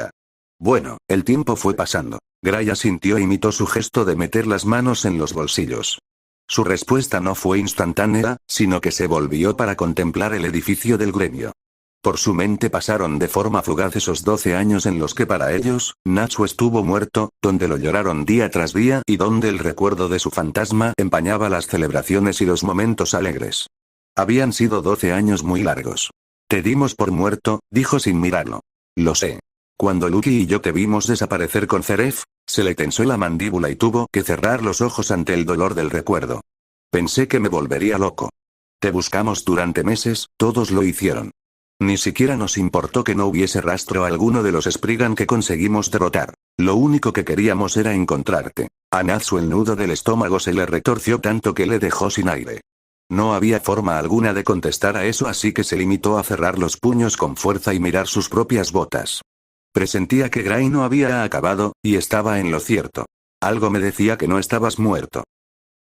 Bueno, el tiempo fue pasando. Gray asintió e imitó su gesto de meter las manos en los bolsillos. Su respuesta no fue instantánea, sino que se volvió para contemplar el edificio del gremio. Por su mente pasaron de forma fugaz esos 12 años en los que para ellos, Natsu estuvo muerto, donde lo lloraron día tras día y donde el recuerdo de su fantasma empañaba las celebraciones y los momentos alegres. Habían sido 12 años muy largos. Te dimos por muerto, dijo sin mirarlo. Lo sé. Cuando Lucky y yo te vimos desaparecer con Zeref, se le tensó la mandíbula y tuvo que cerrar los ojos ante el dolor del recuerdo. Pensé que me volvería loco. Te buscamos durante meses, todos lo hicieron. Ni siquiera nos importó que no hubiese rastro alguno de los Spriggan que conseguimos derrotar. Lo único que queríamos era encontrarte. A Natsu el nudo del estómago se le retorció tanto que le dejó sin aire. No había forma alguna de contestar a eso, así que se limitó a cerrar los puños con fuerza y mirar sus propias botas. Presentía que Gray no había acabado, y estaba en lo cierto. Algo me decía que no estabas muerto.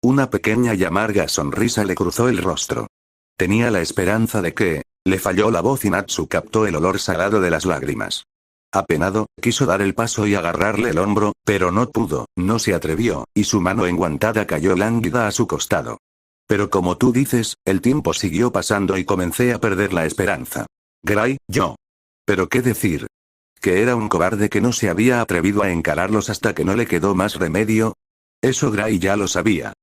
Una pequeña y amarga sonrisa le cruzó el rostro. Tenía la esperanza de que, le falló la voz y Natsu captó el olor salado de las lágrimas. Apenado, quiso dar el paso y agarrarle el hombro, pero no pudo, no se atrevió, y su mano enguantada cayó lánguida a su costado. Pero como tú dices, el tiempo siguió pasando y comencé a perder la esperanza. Gray, yo. ¿Pero qué decir? ¿Que era un cobarde que no se había atrevido a encararlos hasta que no le quedó más remedio? Eso Gray ya lo sabía.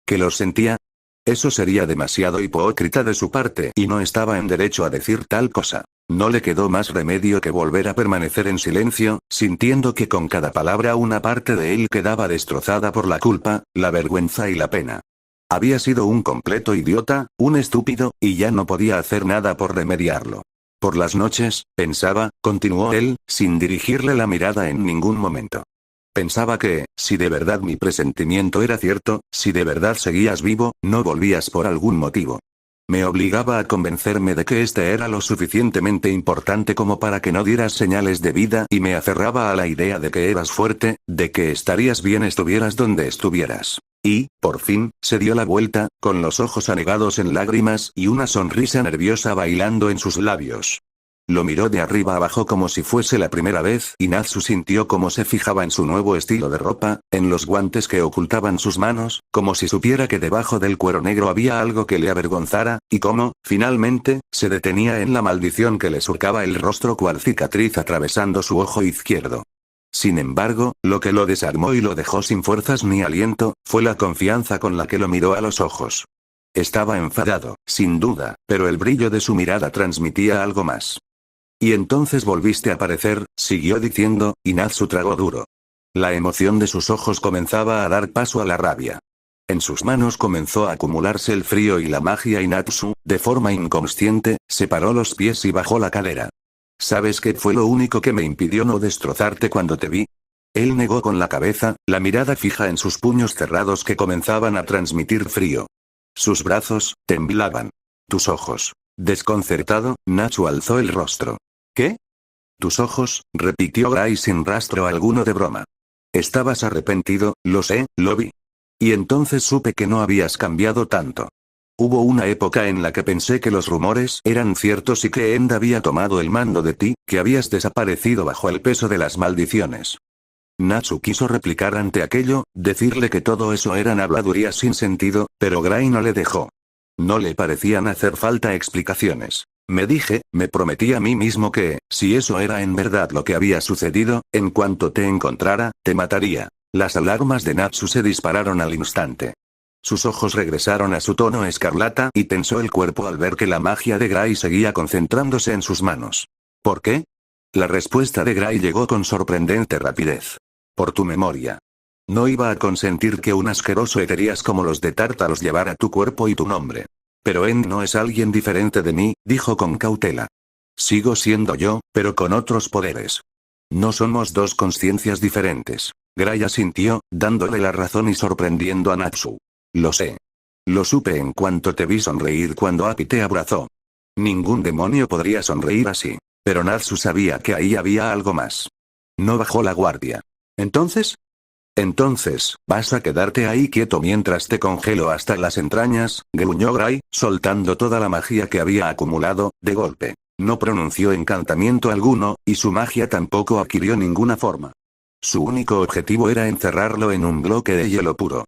¿Que los sentía? Eso sería demasiado hipócrita de su parte y no estaba en derecho a decir tal cosa. No le quedó más remedio que volver a permanecer en silencio, sintiendo que con cada palabra una parte de él quedaba destrozada por la culpa, la vergüenza y la pena. Había sido un completo idiota, un estúpido, y ya no podía hacer nada por remediarlo. Por las noches, pensaba, continuó él, sin dirigirle la mirada en ningún momento. Pensaba que, si de verdad mi presentimiento era cierto, si de verdad seguías vivo, no volvías por algún motivo. Me obligaba a convencerme de que este era lo suficientemente importante como para que no dieras señales de vida y me aferraba a la idea de que eras fuerte, de que estarías bien estuvieras donde estuvieras. Y, por fin, se dio la vuelta, con los ojos anegados en lágrimas y una sonrisa nerviosa bailando en sus labios. Lo miró de arriba abajo como si fuese la primera vez y Natsu sintió cómo se fijaba en su nuevo estilo de ropa, en los guantes que ocultaban sus manos, como si supiera que debajo del cuero negro había algo que le avergonzara, y cómo, finalmente, se detenía en la maldición que le surcaba el rostro cual cicatriz atravesando su ojo izquierdo. Sin embargo, lo que lo desarmó y lo dejó sin fuerzas ni aliento, fue la confianza con la que lo miró a los ojos. Estaba enfadado, sin duda, pero el brillo de su mirada transmitía algo más. Y entonces volviste a aparecer, siguió diciendo, y Natsu tragó duro. La emoción de sus ojos comenzaba a dar paso a la rabia. En sus manos comenzó a acumularse el frío y la magia y Natsu, de forma inconsciente, separó los pies y bajó la cadera. ¿Sabes qué fue lo único que me impidió no destrozarte cuando te vi? Él negó con la cabeza, la mirada fija en sus puños cerrados que comenzaban a transmitir frío. Sus brazos, temblaban. Tus ojos. Desconcertado, Natsu alzó el rostro. ¿Qué? Tus ojos, repitió Gray sin rastro alguno de broma. Estabas arrepentido, lo sé, lo vi. Y entonces supe que no habías cambiado tanto. Hubo una época en la que pensé que los rumores eran ciertos y que End había tomado el mando de ti, que habías desaparecido bajo el peso de las maldiciones. Natsu quiso replicar ante aquello, decirle que todo eso eran habladurías sin sentido, pero Gray no le dejó. No le parecían hacer falta explicaciones. Me prometí a mí mismo que, si eso era en verdad lo que había sucedido, en cuanto te encontrara, te mataría. Las alarmas de Natsu se dispararon al instante. Sus ojos regresaron a su tono escarlata y tensó el cuerpo al ver que la magia de Gray seguía concentrándose en sus manos. ¿Por qué? La respuesta de Gray llegó con sorprendente rapidez. Por tu memoria. No iba a consentir que un asqueroso eterías como los de Tártaros llevara tu cuerpo y tu nombre. Pero End no es alguien diferente de mí, dijo con cautela. Sigo siendo yo, pero con otros poderes. No somos dos conciencias diferentes. Gray asintió, dándole la razón y sorprendiendo a Natsu. Lo sé. Lo supe en cuanto te vi sonreír cuando Aki te abrazó. Ningún demonio podría sonreír así. Pero Natsu sabía que ahí había algo más. No bajó la guardia. ¿Entonces? Entonces, ¿vas a quedarte ahí quieto mientras te congelo hasta las entrañas? Gruñó Gray, soltando toda la magia que había acumulado, de golpe. No pronunció encantamiento alguno, y su magia tampoco adquirió ninguna forma. Su único objetivo era encerrarlo en un bloque de hielo puro.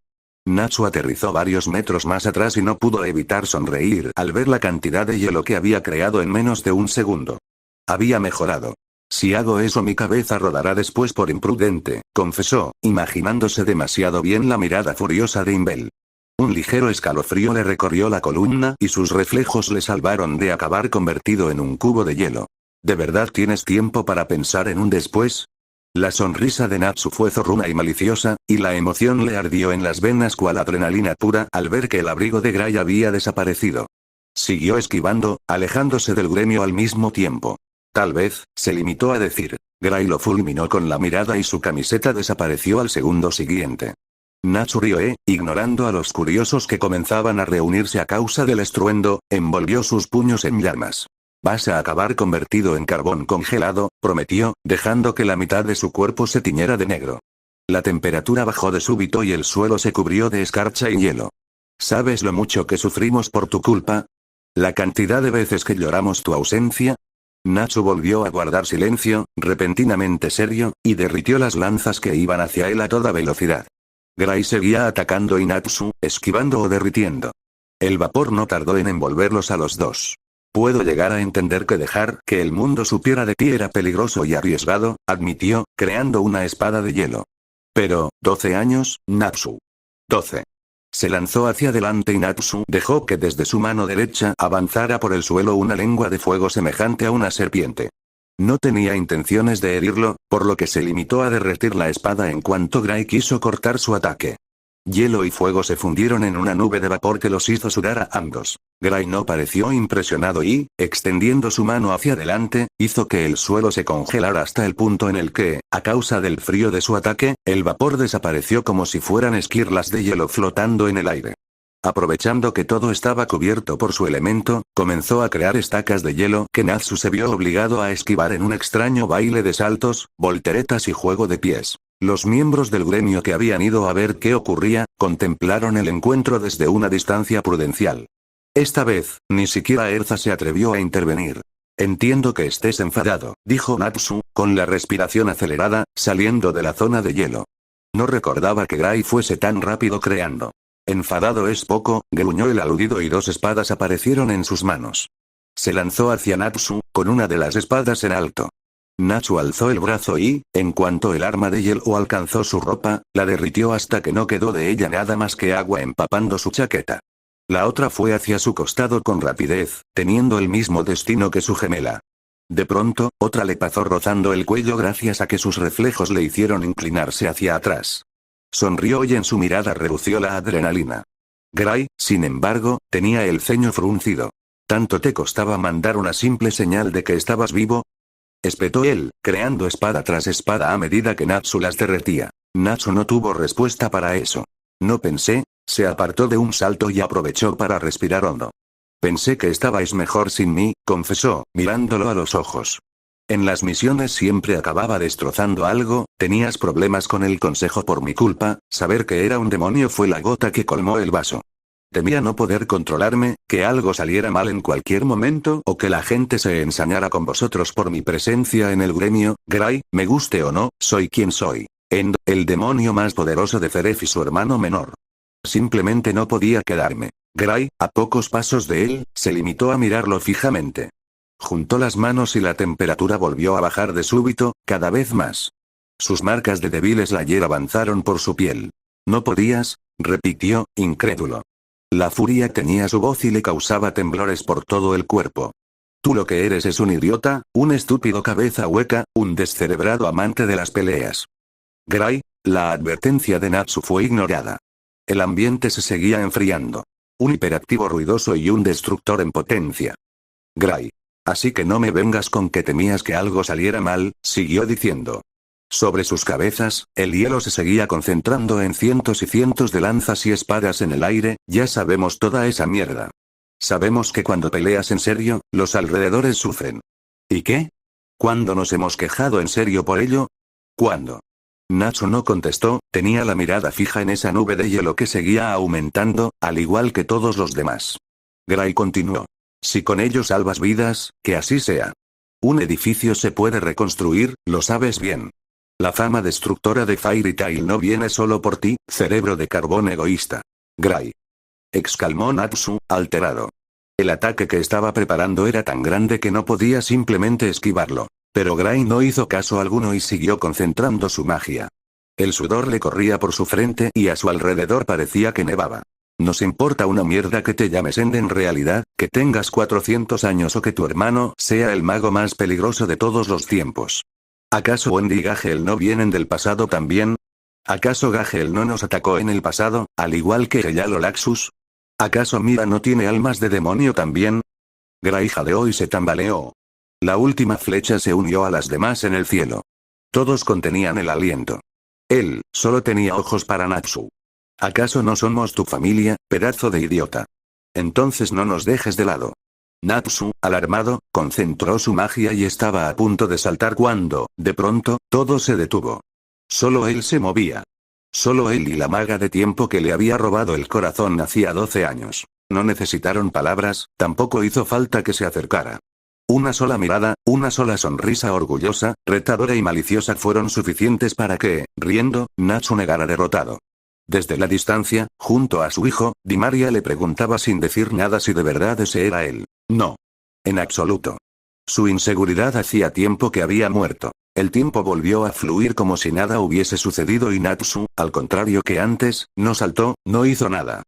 Natsu aterrizó varios metros más atrás y no pudo evitar sonreír al ver la cantidad de hielo que había creado en menos de un segundo. Había mejorado. Si hago eso mi cabeza rodará después por imprudente, confesó, imaginándose demasiado bien la mirada furiosa de Imbel. Un ligero escalofrío le recorrió la columna y sus reflejos le salvaron de acabar convertido en un cubo de hielo. ¿De verdad tienes tiempo para pensar en un después? La sonrisa de Natsu fue zorruna y maliciosa, y la emoción le ardió en las venas cual adrenalina pura al ver que el abrigo de Gray había desaparecido. Siguió esquivando, alejándose del gremio al mismo tiempo. Tal vez, se limitó a decir. Gray lo fulminó con la mirada y su camiseta desapareció al segundo siguiente. Natsu rió ignorando a los curiosos que comenzaban a reunirse a causa del estruendo, envolvió sus puños en llamas. Vas a acabar convertido en carbón congelado, prometió, dejando que la mitad de su cuerpo se tiñera de negro. La temperatura bajó de súbito y el suelo se cubrió de escarcha y hielo. ¿Sabes lo mucho que sufrimos por tu culpa? ¿La cantidad de veces que lloramos tu ausencia? Natsu volvió a guardar silencio, repentinamente serio, y derritió las lanzas que iban hacia él a toda velocidad. Gray seguía atacando y Natsu, esquivando o derritiendo. El vapor no tardó en envolverlos a los dos. Puedo llegar a entender que dejar que el mundo supiera de ti era peligroso y arriesgado, admitió, creando una espada de hielo. Pero, 12 años, Natsu. 12. Se lanzó hacia adelante y Natsu dejó que desde su mano derecha avanzara por el suelo una lengua de fuego semejante a una serpiente. No tenía intenciones de herirlo, por lo que se limitó a derretir la espada en cuanto Gray quiso cortar su ataque. Hielo y fuego se fundieron en una nube de vapor que los hizo sudar a ambos. Gray no pareció impresionado y, extendiendo su mano hacia adelante, hizo que el suelo se congelara hasta el punto en el que, a causa del frío de su ataque, el vapor desapareció como si fueran esquirlas de hielo flotando en el aire. Aprovechando que todo estaba cubierto por su elemento, comenzó a crear estacas de hielo que Natsu se vio obligado a esquivar en un extraño baile de saltos, volteretas y juego de pies. Los miembros del gremio que habían ido a ver qué ocurría, contemplaron el encuentro desde una distancia prudencial. Esta vez, ni siquiera Erza se atrevió a intervenir. Entiendo que estés enfadado, dijo Natsu, con la respiración acelerada, saliendo de la zona de hielo. No recordaba que Gray fuese tan rápido creando. Enfadado es poco, gruñó el aludido y dos espadas aparecieron en sus manos. Se lanzó hacia Natsu, con una de las espadas en alto. Natsu alzó el brazo y, en cuanto el arma de hielo alcanzó su ropa, la derritió hasta que no quedó de ella nada más que agua empapando su chaqueta. La otra fue hacia su costado con rapidez, teniendo el mismo destino que su gemela. De pronto, otra le pasó rozando el cuello gracias a que sus reflejos le hicieron inclinarse hacia atrás. Sonrió y en su mirada relució la adrenalina. Gray, sin embargo, tenía el ceño fruncido. ¿Tanto te costaba mandar una simple señal de que estabas vivo? Espetó él, creando espada tras espada a medida que Natsu las derretía. Natsu no tuvo respuesta para eso. No pensé, se apartó de un salto y aprovechó para respirar hondo. Pensé que estabais mejor sin mí, confesó, mirándolo a los ojos. En las misiones siempre acababa destrozando algo, tenías problemas con el consejo por mi culpa, saber que era un demonio fue la gota que colmó el vaso. Temía no poder controlarme, que algo saliera mal en cualquier momento o que la gente se ensañara con vosotros por mi presencia en el gremio. Gray, me guste o no, soy quien soy. End, el demonio más poderoso de Zeref y su hermano menor. Simplemente no podía quedarme. Gray, a pocos pasos de él, se limitó a mirarlo fijamente. Juntó las manos y la temperatura volvió a bajar de súbito, cada vez más. Sus marcas de débil slayer avanzaron por su piel. ¿No podías? Repitió, incrédulo. La furia tenía su voz y le causaba temblores por todo el cuerpo. Tú lo que eres es un idiota, un estúpido cabeza hueca, un descerebrado amante de las peleas. Gray, la advertencia de Natsu fue ignorada. El ambiente se seguía enfriando. Un hiperactivo ruidoso y un destructor en potencia. Gray. Así que no me vengas con que temías que algo saliera mal, siguió diciendo. Sobre sus cabezas, el hielo se seguía concentrando en cientos y cientos de lanzas y espadas en el aire, ya sabemos toda esa mierda. Sabemos que cuando peleas en serio, los alrededores sufren. ¿Y qué? ¿Cuándo nos hemos quejado en serio por ello? ¿Cuándo? Natsu no contestó, tenía la mirada fija en esa nube de hielo que seguía aumentando, al igual que todos los demás. Gray continuó. Si con ello salvas vidas, que así sea. Un edificio se puede reconstruir, lo sabes bien. La fama destructora de Fairy Tail no viene solo por ti, cerebro de carbón egoísta. Gray. Exclamó Natsu, alterado. El ataque que estaba preparando era tan grande que no podía simplemente esquivarlo. Pero Gray no hizo caso alguno y siguió concentrando su magia. El sudor le corría por su frente y a su alrededor parecía que nevaba. Nos importa una mierda que te llames End en realidad, que tengas 400 años o que tu hermano sea el mago más peligroso de todos los tiempos. ¿Acaso Wendy y Gagel no vienen del pasado también? ¿Acaso Gagel no nos atacó en el pasado, al igual que Eyal o Laxus? ¿Acaso Mira no tiene almas de demonio también? Gray jadeó y se tambaleó. La última flecha se unió a las demás en el cielo. Todos contenían el aliento. Él, solo tenía ojos para Natsu. ¿Acaso no somos tu familia, pedazo de idiota? Entonces no nos dejes de lado. Natsu, alarmado, concentró su magia y estaba a punto de saltar cuando, de pronto, todo se detuvo. Solo él se movía. Solo él y la maga de tiempo que le había robado el corazón hacía 12 años. No necesitaron palabras, tampoco hizo falta que se acercara. Una sola mirada, una sola sonrisa orgullosa, retadora y maliciosa fueron suficientes para que, riendo, Natsu negara derrotado. Desde la distancia, junto a su hijo, Dimaria le preguntaba sin decir nada si de verdad ese era él. No. En absoluto. Su inseguridad hacía tiempo que había muerto. El tiempo volvió a fluir como si nada hubiese sucedido y Natsu, al contrario que antes, no saltó, no hizo nada.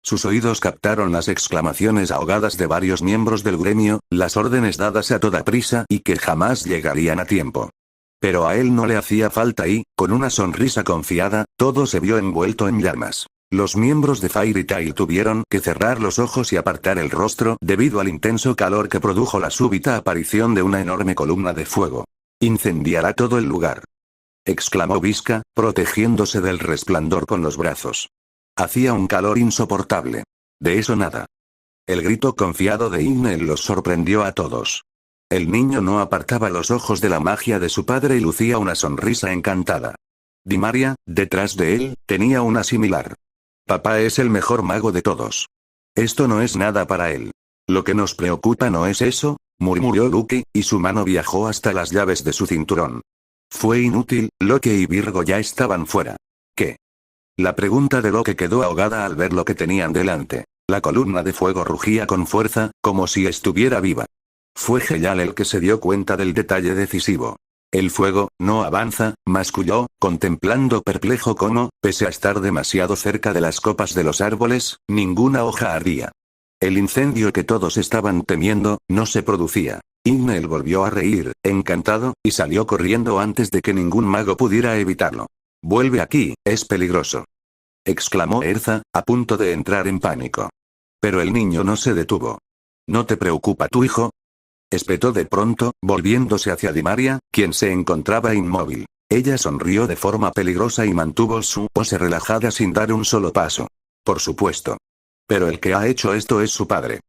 Sus oídos captaron las exclamaciones ahogadas de varios miembros del gremio, las órdenes dadas a toda prisa y que jamás llegarían a tiempo. Pero a él no le hacía falta y, con una sonrisa confiada, todo se vio envuelto en llamas. Los miembros de Fairy Tail tuvieron que cerrar los ojos y apartar el rostro debido al intenso calor que produjo la súbita aparición de una enorme columna de fuego. Incendiará todo el lugar. Exclamó Visca, protegiéndose del resplandor con los brazos. Hacía un calor insoportable. De eso nada. El grito confiado de Ignel los sorprendió a todos. El niño no apartaba los ojos de la magia de su padre y lucía una sonrisa encantada. Dimaria, detrás de él, tenía una similar. Papá es el mejor mago de todos. Esto no es nada para él. Lo que nos preocupa no es eso, murmuró Lucky, y su mano viajó hasta las llaves de su cinturón. Fue inútil, Locke y Virgo ya estaban fuera. ¿Qué? La pregunta de Locke quedó ahogada al ver lo que tenían delante. La columna de fuego rugía con fuerza, como si estuviera viva. Fue Eyal el que se dio cuenta del detalle decisivo. El fuego, no avanza, masculló, contemplando perplejo cómo, pese a estar demasiado cerca de las copas de los árboles, ninguna hoja ardía. El incendio que todos estaban temiendo, no se producía. Ignel volvió a reír, encantado, y salió corriendo antes de que ningún mago pudiera evitarlo. «Vuelve aquí, es peligroso», exclamó Erza, a punto de entrar en pánico. Pero el niño no se detuvo. «¿No te preocupa tu hijo?», espetó de pronto, volviéndose hacia Dimaria, quien se encontraba inmóvil. Ella sonrió de forma peligrosa y mantuvo su pose relajada sin dar un solo paso. «Por supuesto. Pero el que ha hecho esto es su padre.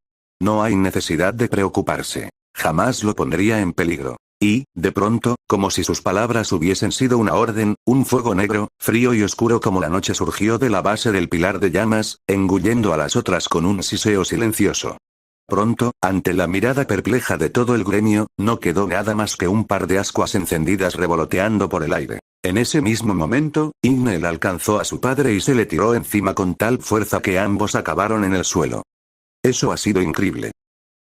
No hay necesidad de preocuparse. Jamás lo pondría en peligro». Y, de pronto, como si sus palabras hubiesen sido una orden, un fuego negro, frío y oscuro como la noche surgió de la base del pilar de llamas, engullendo a las otras con un siseo silencioso. Pronto, ante la mirada perpleja de todo el gremio, no quedó nada más que un par de ascuas encendidas revoloteando por el aire. En ese mismo momento, Ignel alcanzó a su padre y se le tiró encima con tal fuerza que ambos acabaron en el suelo. «Eso ha sido increíble»,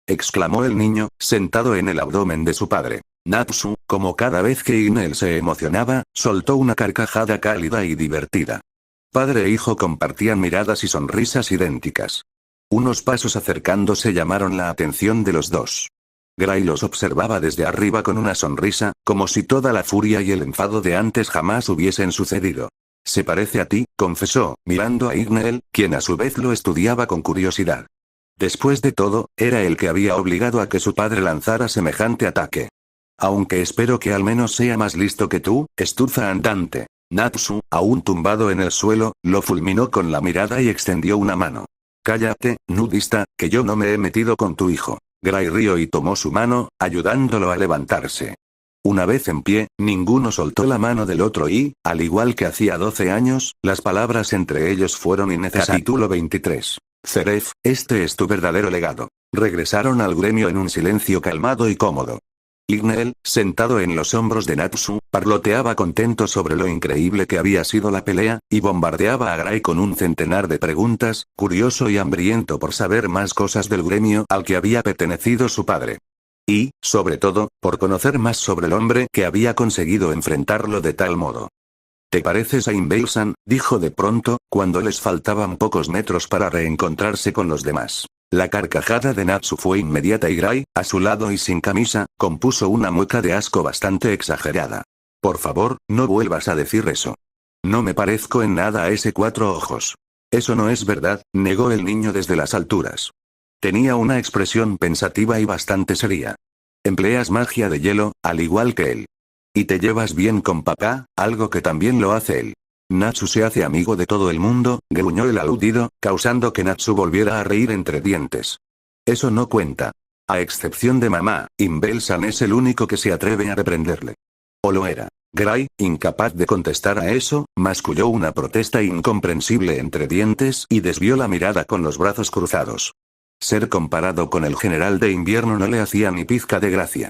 exclamó el niño, sentado en el abdomen de su padre. Natsu, como cada vez que Ignel se emocionaba, soltó una carcajada cálida y divertida. Padre e hijo compartían miradas y sonrisas idénticas. Unos pasos acercándose llamaron la atención de los dos. Gray los observaba desde arriba con una sonrisa, como si toda la furia y el enfado de antes jamás hubiesen sucedido. «Se parece a ti», confesó, mirando a Ignel, quien a su vez lo estudiaba con curiosidad. Después de todo, era el que había obligado a que su padre lanzara semejante ataque. «Aunque espero que al menos sea más listo que tú, estufa andante». Natsu, aún tumbado en el suelo, lo fulminó con la mirada y extendió una mano. «Cállate, nudista, que yo no me he metido con tu hijo». Gray rió y tomó su mano, ayudándolo a levantarse. Una vez en pie, ninguno soltó la mano del otro y, al igual que hacía 12 años, las palabras entre ellos fueron innecesarias. Capítulo 23. Zeref, este es tu verdadero legado. Regresaron al gremio en un silencio calmado y cómodo. Ignel, sentado en los hombros de Natsu, parloteaba contento sobre lo increíble que había sido la pelea, y bombardeaba a Gray con un centenar de preguntas, curioso y hambriento por saber más cosas del gremio al que había pertenecido su padre. Y, sobre todo, por conocer más sobre el hombre que había conseguido enfrentarlo de tal modo. «¿Te pareces a Inbelsan?», dijo de pronto, cuando les faltaban pocos metros para reencontrarse con los demás. La carcajada de Natsu fue inmediata y Gray, a su lado y sin camisa, compuso una mueca de asco bastante exagerada. «Por favor, no vuelvas a decir eso. No me parezco en nada a ese cuatro ojos». «Eso no es verdad», negó el niño desde las alturas. Tenía una expresión pensativa y bastante seria. «Empleas magia de hielo, al igual que él. Y te llevas bien con papá, algo que también lo hace él». «Natsu se hace amigo de todo el mundo», gruñó el aludido, causando que Natsu volviera a reír entre dientes. «Eso no cuenta. A excepción de mamá, Inbelsan es el único que se atreve a reprenderle». «O lo era». Gray, incapaz de contestar a eso, masculló una protesta incomprensible entre dientes y desvió la mirada con los brazos cruzados. Ser comparado con el general de invierno no le hacía ni pizca de gracia.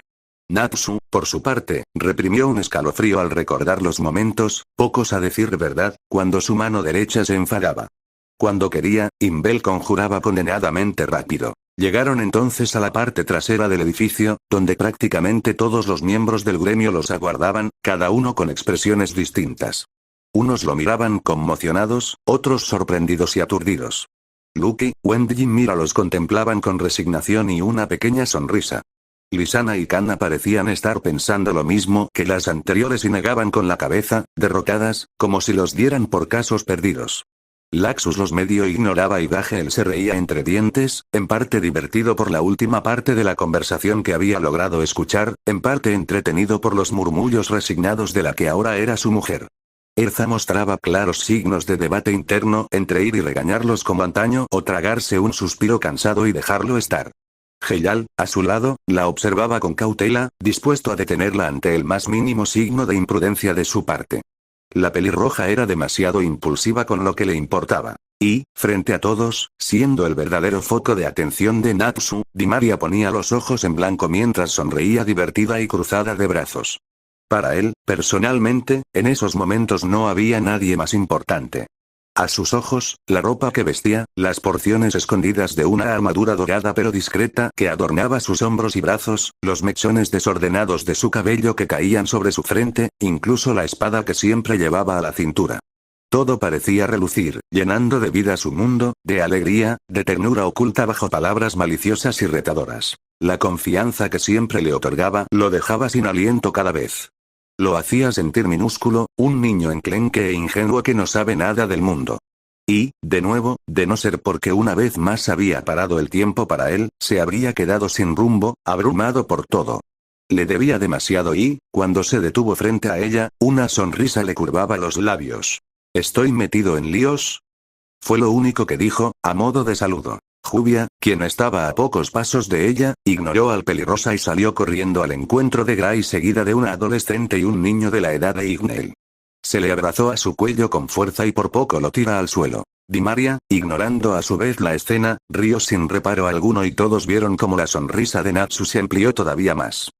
Natsu, por su parte, reprimió un escalofrío al recordar los momentos, pocos a decir verdad, cuando su mano derecha se enfadaba. Cuando quería, Inbel conjuraba condenadamente rápido. Llegaron entonces a la parte trasera del edificio, donde prácticamente todos los miembros del gremio los aguardaban, cada uno con expresiones distintas. Unos lo miraban conmocionados, otros sorprendidos y aturdidos. Lucky, Wendy y Mira los contemplaban con resignación y una pequeña sonrisa. Lisana y Kana parecían estar pensando lo mismo que las anteriores y negaban con la cabeza, derrotadas, como si los dieran por casos perdidos. Laxus los medio ignoraba y Gagel se reía entre dientes, en parte divertido por la última parte de la conversación que había logrado escuchar, en parte entretenido por los murmullos resignados de la que ahora era su mujer. Erza mostraba claros signos de debate interno entre ir y regañarlos como antaño o tragarse un suspiro cansado y dejarlo estar. Heyal, a su lado, la observaba con cautela, dispuesto a detenerla ante el más mínimo signo de imprudencia de su parte. La pelirroja era demasiado impulsiva con lo que le importaba. Y, frente a todos, siendo el verdadero foco de atención de Natsu, Dimaria ponía los ojos en blanco mientras sonreía divertida y cruzada de brazos. Para él, personalmente, en esos momentos no había nadie más importante. A sus ojos, la ropa que vestía, las porciones escondidas de una armadura dorada pero discreta que adornaba sus hombros y brazos, los mechones desordenados de su cabello que caían sobre su frente, incluso la espada que siempre llevaba a la cintura. Todo parecía relucir, llenando de vida su mundo, de alegría, de ternura oculta bajo palabras maliciosas y retadoras. La confianza que siempre le otorgaba lo dejaba sin aliento cada vez. Lo hacía sentir minúsculo, un niño enclenque e ingenuo que no sabe nada del mundo. Y, de nuevo, de no ser porque una vez más había parado el tiempo para él, se habría quedado sin rumbo, abrumado por todo. Le debía demasiado y, cuando se detuvo frente a ella, una sonrisa le curvaba los labios. «¿Estoy metido en líos?», fue lo único que dijo, a modo de saludo. Jubia, quien estaba a pocos pasos de ella, ignoró al pelirrosa y salió corriendo al encuentro de Gray seguida de una adolescente y un niño de la edad de Ignel. Se le abrazó a su cuello con fuerza y por poco lo tira al suelo. Dimaria, ignorando a su vez la escena, rió sin reparo alguno y todos vieron cómo la sonrisa de Natsu se amplió todavía más.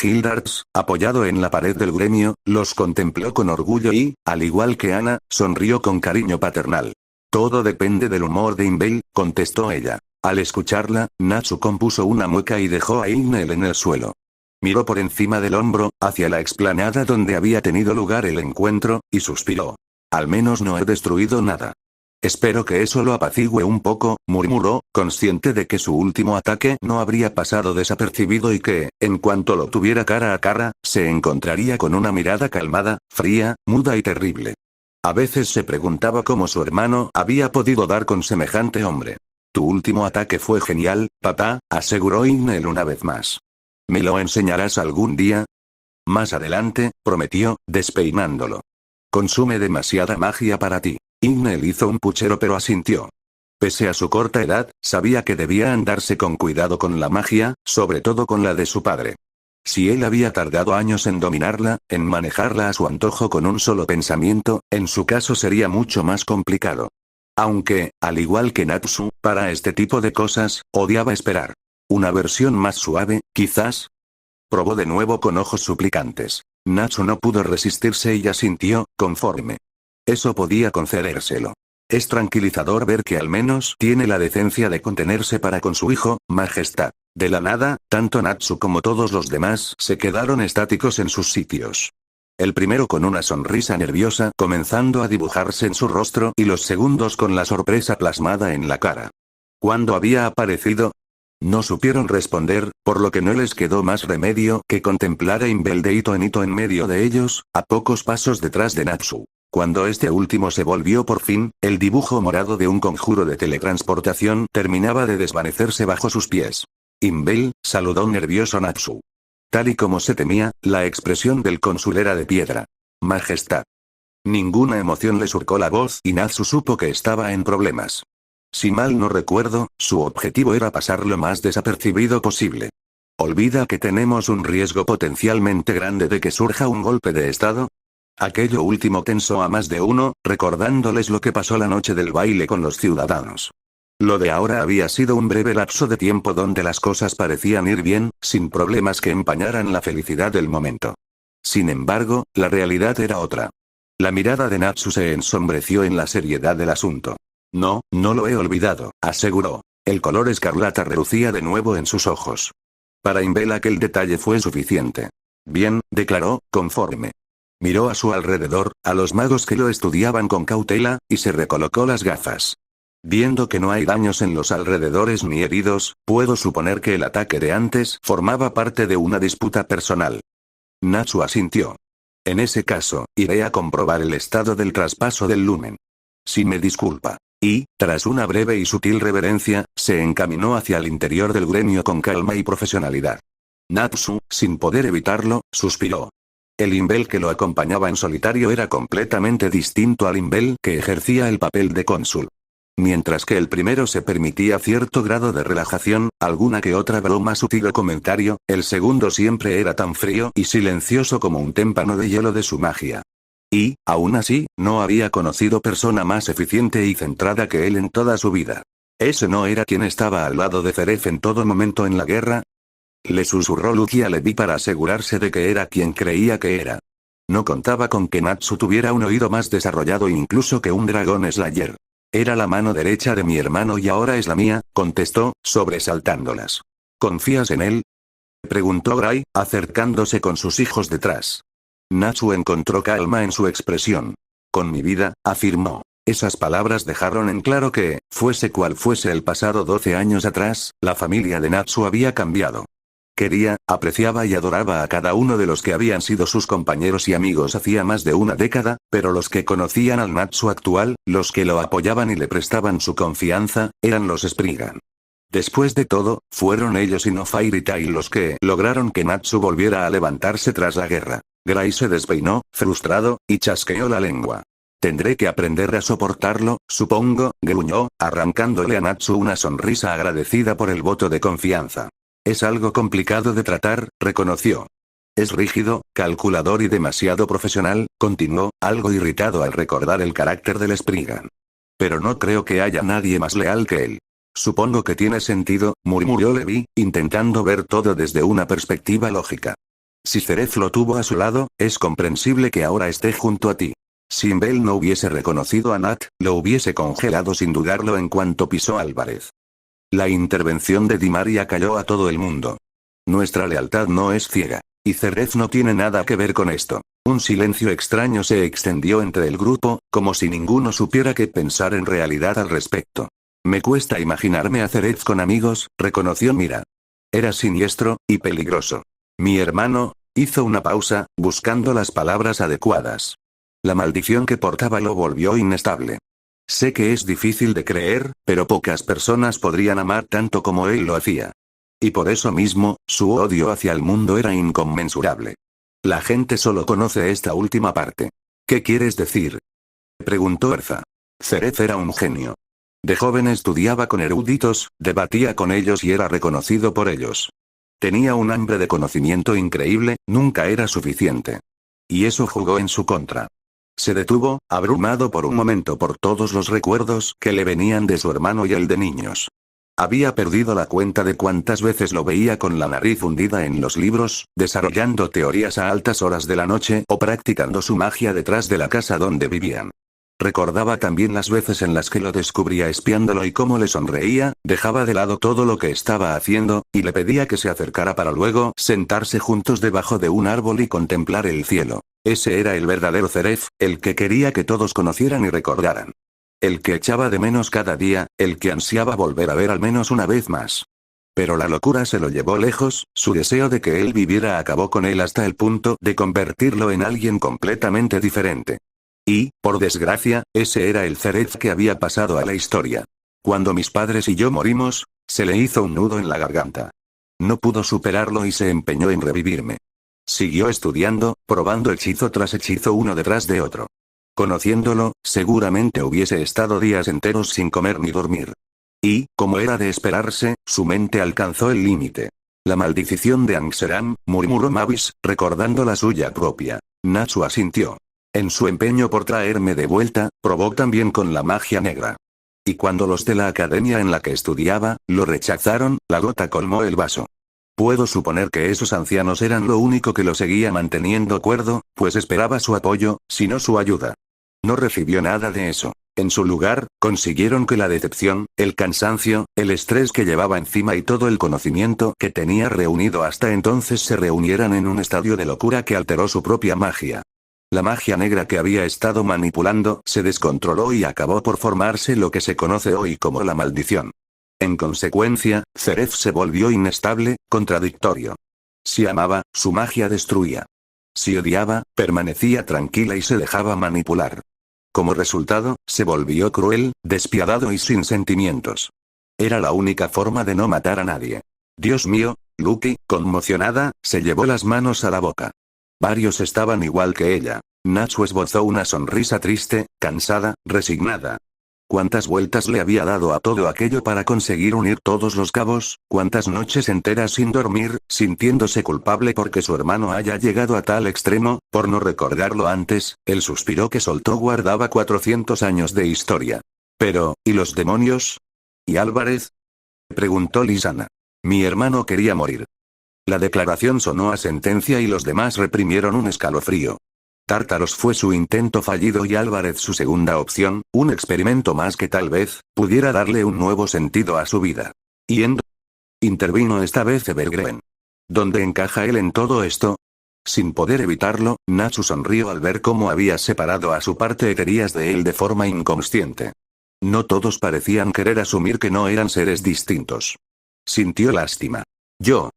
Hildards, apoyado en la pared del gremio, los contempló con orgullo y, al igual que Ana, sonrió con cariño paternal. Todo depende del humor de Inbel, contestó ella. Al escucharla, Natsu compuso una mueca y dejó a Ignel en el suelo. Miró por encima del hombro, hacia la explanada donde había tenido lugar el encuentro, y suspiró. Al menos no he destruido nada. Espero que eso lo apacigüe un poco, murmuró, consciente de que su último ataque no habría pasado desapercibido y que, en cuanto lo tuviera cara a cara, se encontraría con una mirada calmada, fría, muda y terrible. A veces se preguntaba cómo su hermano había podido dar con semejante hombre. Tu último ataque fue genial, papá, aseguró Ignel una vez más. ¿Me lo enseñarás algún día? Más adelante, prometió, despeinándolo. Consume demasiada magia para ti. Ignel hizo un puchero pero asintió. Pese a su corta edad, sabía que debía andarse con cuidado con la magia, sobre todo con la de su padre. Si él había tardado años en dominarla, en manejarla a su antojo con un solo pensamiento, en su caso sería mucho más complicado. Aunque, al igual que Natsu, para este tipo de cosas, odiaba esperar. ¿Una versión más suave, quizás? Probó de nuevo con ojos suplicantes. Natsu no pudo resistirse y asintió, conforme. Eso podía concedérselo. Es tranquilizador ver que al menos tiene la decencia de contenerse para con su hijo, Majestad. De la nada, tanto Natsu como todos los demás se quedaron estáticos en sus sitios. El primero con una sonrisa nerviosa comenzando a dibujarse en su rostro y los segundos con la sorpresa plasmada en la cara. ¿Cuándo había aparecido? No supieron responder, por lo que no les quedó más remedio que contemplar a Inbel de hito en hito en medio de ellos, a pocos pasos detrás de Natsu. Cuando este último se volvió por fin, el dibujo morado de un conjuro de teletransportación terminaba de desvanecerse bajo sus pies. Inbel, saludó nervioso Natsu. Tal y como se temía, la expresión del cónsul era de piedra. Majestad. Ninguna emoción le surcó la voz y Natsu supo que estaba en problemas. Si mal no recuerdo, su objetivo era pasar lo más desapercibido posible. ¿Olvida que tenemos un riesgo potencialmente grande de que surja un golpe de estado? Aquello último tensó a más de uno, recordándoles lo que pasó la noche del baile con los ciudadanos. Lo de ahora había sido un breve lapso de tiempo donde las cosas parecían ir bien, sin problemas que empañaran la felicidad del momento. Sin embargo, la realidad era otra. La mirada de Natsu se ensombreció en la seriedad del asunto. No, no lo he olvidado, aseguró. El color escarlata relucía de nuevo en sus ojos. Para Inbel aquel detalle fue suficiente. Bien, declaró, conforme. Miró a su alrededor, a los magos que lo estudiaban con cautela, y se recolocó las gafas. Viendo que no hay daños en los alrededores ni heridos, puedo suponer que el ataque de antes formaba parte de una disputa personal. Natsu asintió. En ese caso, iré a comprobar el estado del traspaso del lumen. Si me disculpa. Y, tras una breve y sutil reverencia, se encaminó hacia el interior del gremio con calma y profesionalidad. Natsu, sin poder evitarlo, suspiró. El Inbel que lo acompañaba en solitario era completamente distinto al Inbel que ejercía el papel de cónsul. Mientras que el primero se permitía cierto grado de relajación, alguna que otra broma sutil o comentario, el segundo siempre era tan frío y silencioso como un témpano de hielo de su magia. Y, aún así, no había conocido persona más eficiente y centrada que él en toda su vida. ¿Ese no era quien estaba al lado de Zeref en todo momento en la guerra? Le susurró Lucky a Levi para asegurarse de que era quien creía que era. No contaba con que Natsu tuviera un oído más desarrollado incluso que un dragón Slayer. Era la mano derecha de mi hermano y ahora es la mía, contestó, sobresaltándolas. ¿Confías en él? Preguntó Gray, acercándose con sus hijos detrás. Natsu encontró calma en su expresión. Con mi vida, afirmó. Esas palabras dejaron en claro que, fuese cual fuese el pasado 12 años atrás, la familia de Natsu había cambiado. Quería, apreciaba y adoraba a cada uno de los que habían sido sus compañeros y amigos hacía más de una década, pero los que conocían al Natsu actual, los que lo apoyaban y le prestaban su confianza, eran los Spriggan. Después de todo, fueron ellos y no Fairy Tail los que lograron que Natsu volviera a levantarse tras la guerra. Gray se despeinó, frustrado, y chasqueó la lengua. Tendré que aprender a soportarlo, supongo, gruñó, arrancándole a Natsu una sonrisa agradecida por el voto de confianza. Es algo complicado de tratar, reconoció. Es rígido, calculador y demasiado profesional, continuó, algo irritado al recordar el carácter del Spriggan. Pero no creo que haya nadie más leal que él. Supongo que tiene sentido, murmuró Levi, intentando ver todo desde una perspectiva lógica. Si Ceref lo tuvo a su lado, es comprensible que ahora esté junto a ti. Si Bell no hubiese reconocido a Nat, lo hubiese congelado sin dudarlo en cuanto pisó Álvarez. La intervención de Di Maria calló a todo el mundo. Nuestra lealtad no es ciega. Y Ceref no tiene nada que ver con esto. Un silencio extraño se extendió entre el grupo, como si ninguno supiera qué pensar en realidad al respecto. Me cuesta imaginarme a Ceref con amigos, reconoció Mira. Era siniestro, y peligroso. Mi hermano, hizo una pausa, buscando las palabras adecuadas. La maldición que portaba lo volvió inestable. Sé que es difícil de creer, pero pocas personas podrían amar tanto como él lo hacía. Y por eso mismo, su odio hacia el mundo era inconmensurable. La gente solo conoce esta última parte. ¿Qué quieres decir?, preguntó Erza. Ceref era un genio. De joven estudiaba con eruditos, debatía con ellos y era reconocido por ellos. Tenía un hambre de conocimiento increíble, nunca era suficiente. Y eso jugó en su contra. Se detuvo, abrumado por un momento por todos los recuerdos que le venían de su hermano y el de niños. Había perdido la cuenta de cuántas veces lo veía con la nariz hundida en los libros, desarrollando teorías a altas horas de la noche o practicando su magia detrás de la casa donde vivían. Recordaba también las veces en las que lo descubría espiándolo y cómo le sonreía, dejaba de lado todo lo que estaba haciendo, y le pedía que se acercara para luego sentarse juntos debajo de un árbol y contemplar el cielo. Ese era el verdadero Ceref, el que quería que todos conocieran y recordaran. El que echaba de menos cada día, el que ansiaba volver a ver al menos una vez más. Pero la locura se lo llevó lejos, su deseo de que él viviera acabó con él hasta el punto de convertirlo en alguien completamente diferente. Y, por desgracia, ese era el Ceref que había pasado a la historia. Cuando mis padres y yo morimos, se le hizo un nudo en la garganta. No pudo superarlo y se empeñó en revivirme. Siguió estudiando, probando hechizo tras hechizo uno detrás de otro. Conociéndolo, seguramente hubiese estado días enteros sin comer ni dormir. Y, como era de esperarse, su mente alcanzó el límite. La maldición de Anxeram, murmuró Mavis, recordando la suya propia. Natsu asintió. En su empeño por traerme de vuelta, probó también con la magia negra. Y cuando los de la academia en la que estudiaba, lo rechazaron, la gota colmó el vaso. Puedo suponer que esos ancianos eran lo único que lo seguía manteniendo cuerdo, pues esperaba su apoyo, si no su ayuda. No recibió nada de eso. En su lugar, consiguieron que la decepción, el cansancio, el estrés que llevaba encima y todo el conocimiento que tenía reunido hasta entonces se reunieran en un estadio de locura que alteró su propia magia. La magia negra que había estado manipulando se descontroló y acabó por formarse lo que se conoce hoy como la maldición. En consecuencia, Ceref se volvió inestable, contradictorio. Si amaba, su magia destruía. Si odiaba, permanecía tranquila y se dejaba manipular. Como resultado, se volvió cruel, despiadado y sin sentimientos. Era la única forma de no matar a nadie. Dios mío, Lucky, conmocionada, se llevó las manos a la boca. Varios estaban igual que ella. Natsu esbozó una sonrisa triste, cansada, resignada. ¿Cuántas vueltas le había dado a todo aquello para conseguir unir todos los cabos? ¿Cuántas noches enteras sin dormir, sintiéndose culpable porque su hermano haya llegado a tal extremo, por no recordarlo antes? El suspiro que soltó guardaba 400 años de historia. Pero, ¿y los demonios? ¿Y Álvarez?, preguntó Lisana. Mi hermano quería morir. La declaración sonó a sentencia y los demás reprimieron un escalofrío. Tártaros fue su intento fallido y Álvarez su segunda opción, un experimento más que tal vez pudiera darle un nuevo sentido a su vida. ¿Y en dónde intervino esta vez Evergreen? ¿Dónde encaja él en todo esto? Sin poder evitarlo, Natsu sonrió al ver cómo había separado a su parte eterías de él de forma inconsciente. No todos parecían querer asumir que no eran seres distintos. Sintió lástima. Yo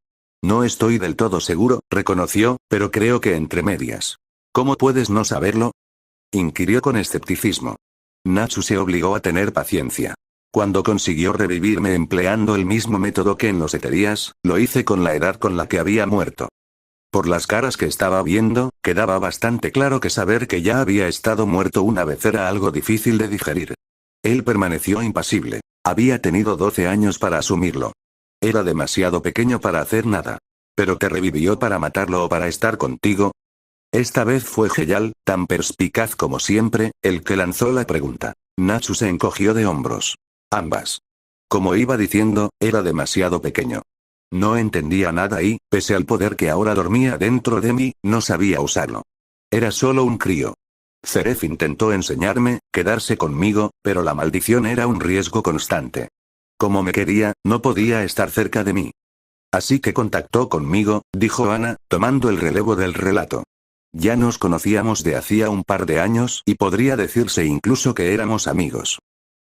no estoy del todo seguro, reconoció, pero creo que entre medias. ¿Cómo puedes no saberlo?, inquirió con escepticismo. Natsu se obligó a tener paciencia. Cuando consiguió revivirme empleando el mismo método que en los eterías, lo hice con la edad con la que había muerto. Por las caras que estaba viendo, quedaba bastante claro que saber que ya había estado muerto una vez era algo difícil de digerir. Él permaneció impasible. Había tenido 12 años para asumirlo. Era demasiado pequeño para hacer nada. ¿Pero te revivió para matarlo o para estar contigo? Esta vez fue Heyal, tan perspicaz como siempre, el que lanzó la pregunta. Natsu se encogió de hombros. Ambas. Como iba diciendo, era demasiado pequeño. No entendía nada y, pese al poder que ahora dormía dentro de mí, no sabía usarlo. Era solo un crío. Zeref intentó enseñarme, quedarse conmigo, pero la maldición era un riesgo constante. Como me quería, no podía estar cerca de mí. Así que contactó conmigo, dijo Ana, tomando el relevo del relato. Ya nos conocíamos de hacía un par de años y podría decirse incluso que éramos amigos.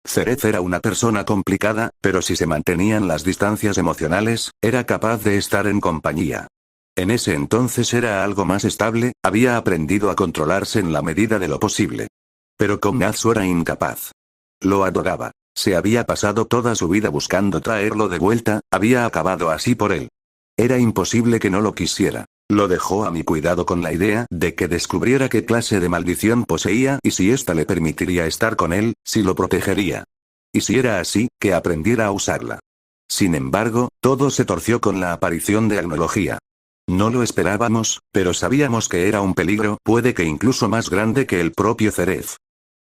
Zeref era una persona complicada, pero si se mantenían las distancias emocionales, era capaz de estar en compañía. En ese entonces era algo más estable, había aprendido a controlarse en la medida de lo posible. Pero con Natsu era incapaz. Lo adoraba. Se había pasado toda su vida buscando traerlo de vuelta, había acabado así por él. Era imposible que no lo quisiera. Lo dejó a mi cuidado con la idea de que descubriera qué clase de maldición poseía y si ésta le permitiría estar con él, si lo protegería. Y si era así, que aprendiera a usarla. Sin embargo, todo se torció con la aparición de Agnología. No lo esperábamos, pero sabíamos que era un peligro, puede que incluso más grande que el propio Zeref.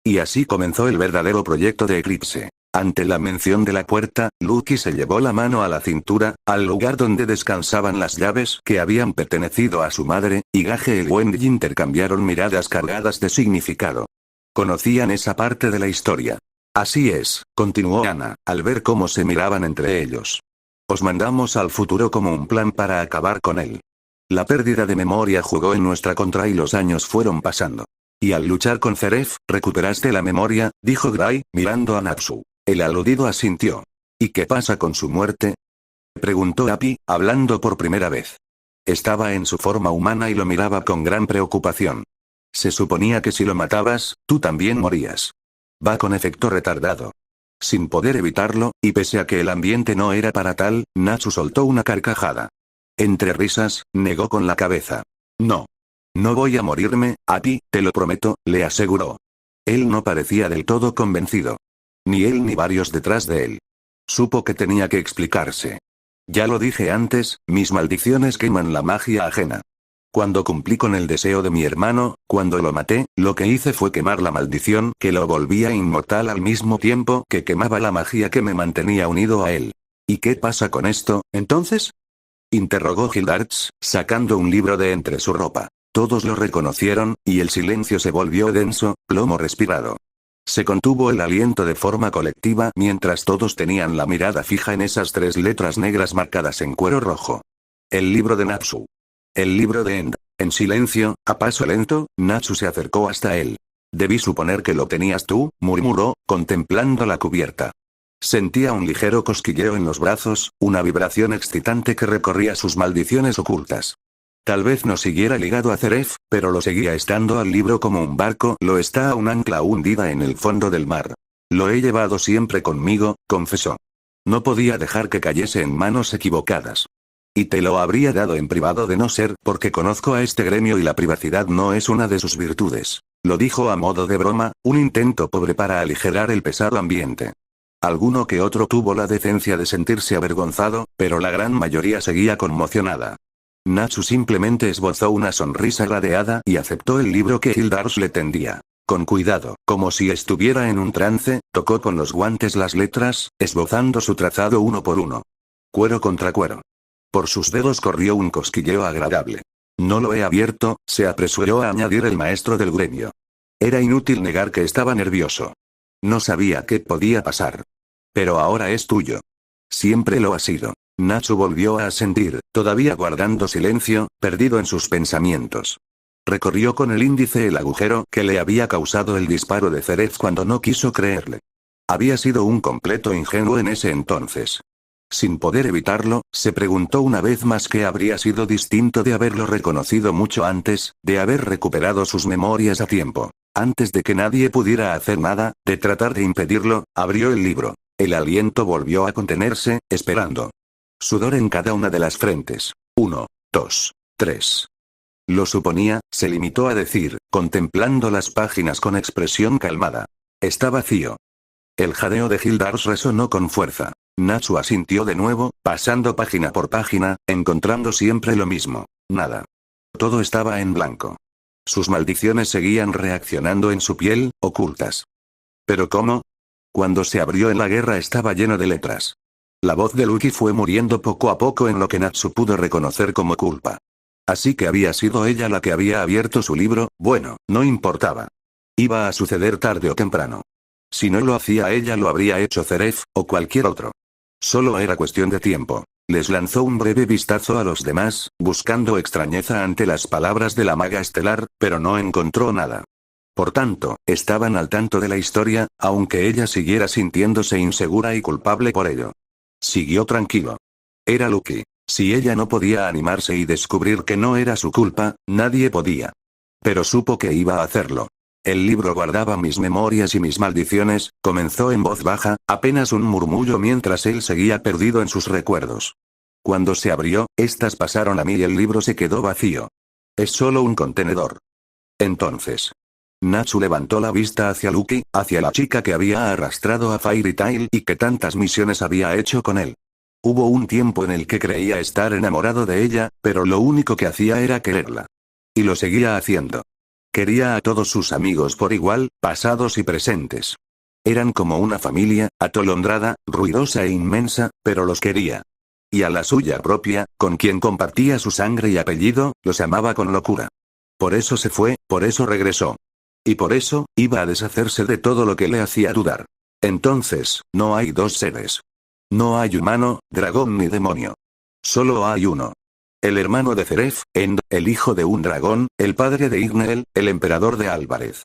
Y así comenzó el verdadero proyecto de Eclipse. Ante la mención de la puerta, Lucky se llevó la mano a la cintura, al lugar donde descansaban las llaves que habían pertenecido a su madre, y Gage y Wendy intercambiaron miradas cargadas de significado. Conocían esa parte de la historia. Así es, continuó Ana, al ver cómo se miraban entre ellos. Os mandamos al futuro como un plan para acabar con él. La pérdida de memoria jugó en nuestra contra y los años fueron pasando. Y al luchar con Zeref, recuperaste la memoria, dijo Gray, mirando a Natsu. El aludido asintió. ¿Y qué pasa con su muerte? Preguntó Api, hablando por primera vez. Estaba en su forma humana y lo miraba con gran preocupación. Se suponía que si lo matabas, tú también morías. Va con efecto retardado. Sin poder evitarlo, y pese a que el ambiente no era para tal, Natsu soltó una carcajada. Entre risas, negó con la cabeza. No. No voy a morirme, Api, te lo prometo, le aseguró. Él no parecía del todo convencido. Ni él ni varios detrás de él. Supo que tenía que explicarse. Ya lo dije antes, mis maldiciones queman la magia ajena. Cuando cumplí con el deseo de mi hermano, cuando lo maté, lo que hice fue quemar la maldición que lo volvía inmortal al mismo tiempo que quemaba la magia que me mantenía unido a él. ¿Y qué pasa con esto, entonces? Interrogó Hildarts, sacando un libro de entre su ropa. Todos lo reconocieron, y el silencio se volvió denso, plomo respirado. Se contuvo el aliento de forma colectiva mientras todos tenían la mirada fija en esas 3 letras negras marcadas en cuero rojo. El libro de Natsu. El libro de End. En silencio, a paso lento, Natsu se acercó hasta él. Debí suponer que lo tenías tú, murmuró, contemplando la cubierta. Sentía un ligero cosquilleo en los brazos, una vibración excitante que recorría sus maldiciones ocultas. Tal vez no siguiera ligado a Zeref, pero lo seguía estando al libro como un barco lo está a un ancla hundida en el fondo del mar. Lo he llevado siempre conmigo, confesó. No podía dejar que cayese en manos equivocadas. Y te lo habría dado en privado de no ser porque conozco a este gremio y la privacidad no es una de sus virtudes. Lo dijo a modo de broma, un intento pobre para aligerar el pesado ambiente. Alguno que otro tuvo la decencia de sentirse avergonzado, pero la gran mayoría seguía conmocionada. Natsu simplemente esbozó una sonrisa gradeada y aceptó el libro que Hildarts le tendía. Con cuidado, como si estuviera en un trance, tocó con los guantes las letras, esbozando su trazado uno por uno. Cuero contra cuero. Por sus dedos corrió un cosquilleo agradable. No lo he abierto, se apresuró a añadir el maestro del gremio. Era inútil negar que estaba nervioso. No sabía qué podía pasar. Pero ahora es tuyo. Siempre lo ha sido. Natsu volvió a asentir, todavía guardando silencio, perdido en sus pensamientos. Recorrió con el índice el agujero que le había causado el disparo de Zeref cuando no quiso creerle. Había sido un completo ingenuo en ese entonces. Sin poder evitarlo, se preguntó una vez más qué habría sido distinto de haberlo reconocido mucho antes, de haber recuperado sus memorias a tiempo. Antes de que nadie pudiera hacer nada, de tratar de impedirlo, abrió el libro. El aliento volvió a contenerse, esperando. Sudor en cada una de las frentes. 1, 2, 3. Lo suponía, se limitó a decir, contemplando las páginas con expresión calmada. Está vacío. El jadeo de Hildarts resonó con fuerza. Natsu asintió de nuevo, pasando página por página, encontrando siempre lo mismo. Nada. Todo estaba en blanco. Sus maldiciones seguían reaccionando en su piel, ocultas. ¿Pero cómo? Cuando se abrió en la guerra estaba lleno de letras. La voz de Lucky fue muriendo poco a poco en lo que Natsu pudo reconocer como culpa. Así que había sido ella la que había abierto su libro, bueno, no importaba. Iba a suceder tarde o temprano. Si no lo hacía ella lo habría hecho Zeref, o cualquier otro. Solo era cuestión de tiempo. Les lanzó un breve vistazo a los demás, buscando extrañeza ante las palabras de la maga estelar, pero no encontró nada. Por tanto, estaban al tanto de la historia, aunque ella siguiera sintiéndose insegura y culpable por ello. Siguió tranquilo. Era Lucky. Si ella no podía animarse y descubrir que no era su culpa, nadie podía. Pero supo que iba a hacerlo. El libro guardaba mis memorias y mis maldiciones, comenzó en voz baja, apenas un murmullo mientras él seguía perdido en sus recuerdos. Cuando se abrió, estas pasaron a mí y el libro se quedó vacío. Es solo un contenedor. Entonces. Natsu levantó la vista hacia Lucky, hacia la chica que había arrastrado a Fairy Tail y que tantas misiones había hecho con él. Hubo un tiempo en el que creía estar enamorado de ella, pero lo único que hacía era quererla. Y lo seguía haciendo. Quería a todos sus amigos por igual, pasados y presentes. Eran como una familia, atolondrada, ruidosa e inmensa, pero los quería. Y a la suya propia, con quien compartía su sangre y apellido, los amaba con locura. Por eso se fue, por eso regresó. Y por eso, iba a deshacerse de todo lo que le hacía dudar. Entonces, no hay dos seres. No hay humano, dragón ni demonio. Solo hay uno. El hermano de Zeref, End, el hijo de un dragón, el padre de Igneel, el emperador de Álvarez.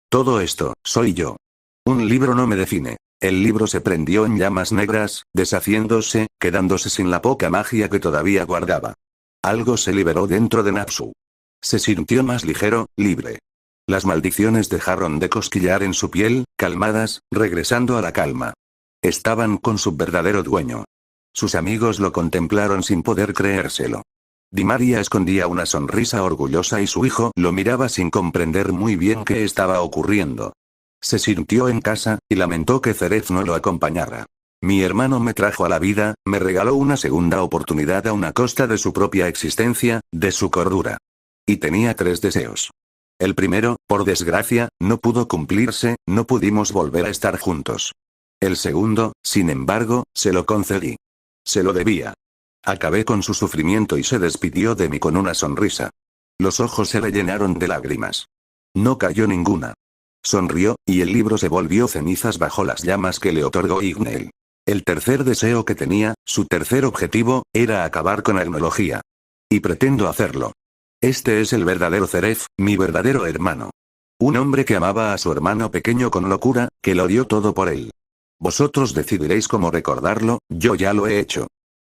Todo esto, soy yo. Un libro no me define. El libro se prendió en llamas negras, deshaciéndose, quedándose sin la poca magia que todavía guardaba. Algo se liberó dentro de Natsu. Se sintió más ligero, libre. Las maldiciones dejaron de cosquillar en su piel, calmadas, regresando a la calma. Estaban con su verdadero dueño. Sus amigos lo contemplaron sin poder creérselo. Di María escondía una sonrisa orgullosa y su hijo lo miraba sin comprender muy bien qué estaba ocurriendo. Se sintió en casa, y lamentó que Zeref no lo acompañara. Mi hermano me trajo a la vida, me regaló una segunda oportunidad a una costa de su propia existencia, de su cordura. Y tenía 3 deseos. El primero, por desgracia, no pudo cumplirse, no pudimos volver a estar juntos. El segundo, sin embargo, se lo concedí. Se lo debía. Acabé con su sufrimiento y se despidió de mí con una sonrisa. Los ojos se le llenaron de lágrimas. No cayó ninguna. Sonrió, y el libro se volvió cenizas bajo las llamas que le otorgó Igneel. El tercer deseo que tenía, su tercer objetivo, era acabar con la etnología. Y pretendo hacerlo. Este es el verdadero Zeref, mi verdadero hermano. Un hombre que amaba a su hermano pequeño con locura, que lo dio todo por él. Vosotros decidiréis cómo recordarlo, yo ya lo he hecho.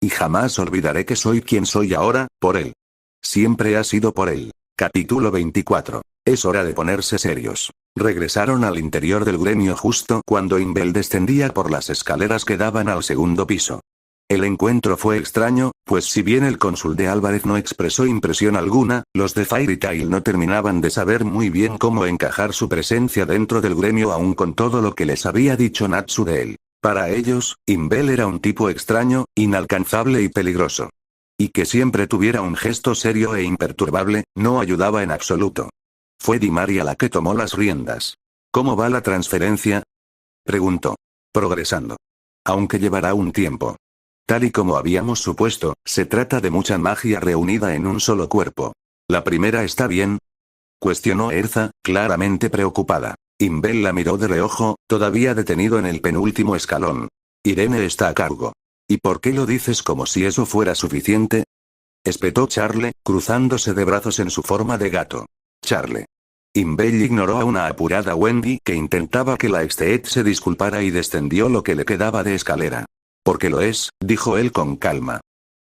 Y jamás olvidaré que soy quien soy ahora, por él. Siempre ha sido por él. Capítulo 24. Es hora de ponerse serios. Regresaron al interior del gremio justo cuando Imbel descendía por las escaleras que daban al segundo piso. El encuentro fue extraño, pues si bien el cónsul de Álvarez no expresó impresión alguna, los de Fairy Tail no terminaban de saber muy bien cómo encajar su presencia dentro del gremio aún con todo lo que les había dicho Natsu de él. Para ellos, Imbel era un tipo extraño, inalcanzable y peligroso. Y que siempre tuviera un gesto serio e imperturbable, no ayudaba en absoluto. Fue Di María la que tomó las riendas. ¿Cómo va la transferencia?, preguntó. Progresando. Aunque llevará un tiempo. Tal y como habíamos supuesto, se trata de mucha magia reunida en un solo cuerpo. ¿La primera está bien?, cuestionó Erza, claramente preocupada. Imbel la miró de reojo, todavía detenido en el penúltimo escalón. Irene está a cargo. ¿Y por qué lo dices como si eso fuera suficiente?, espetó Charle, cruzándose de brazos en su forma de gato. Charle. Imbel ignoró a una apurada Wendy que intentaba que la Exteet se disculpara y descendió lo que le quedaba de escalera. Porque lo es, dijo él con calma.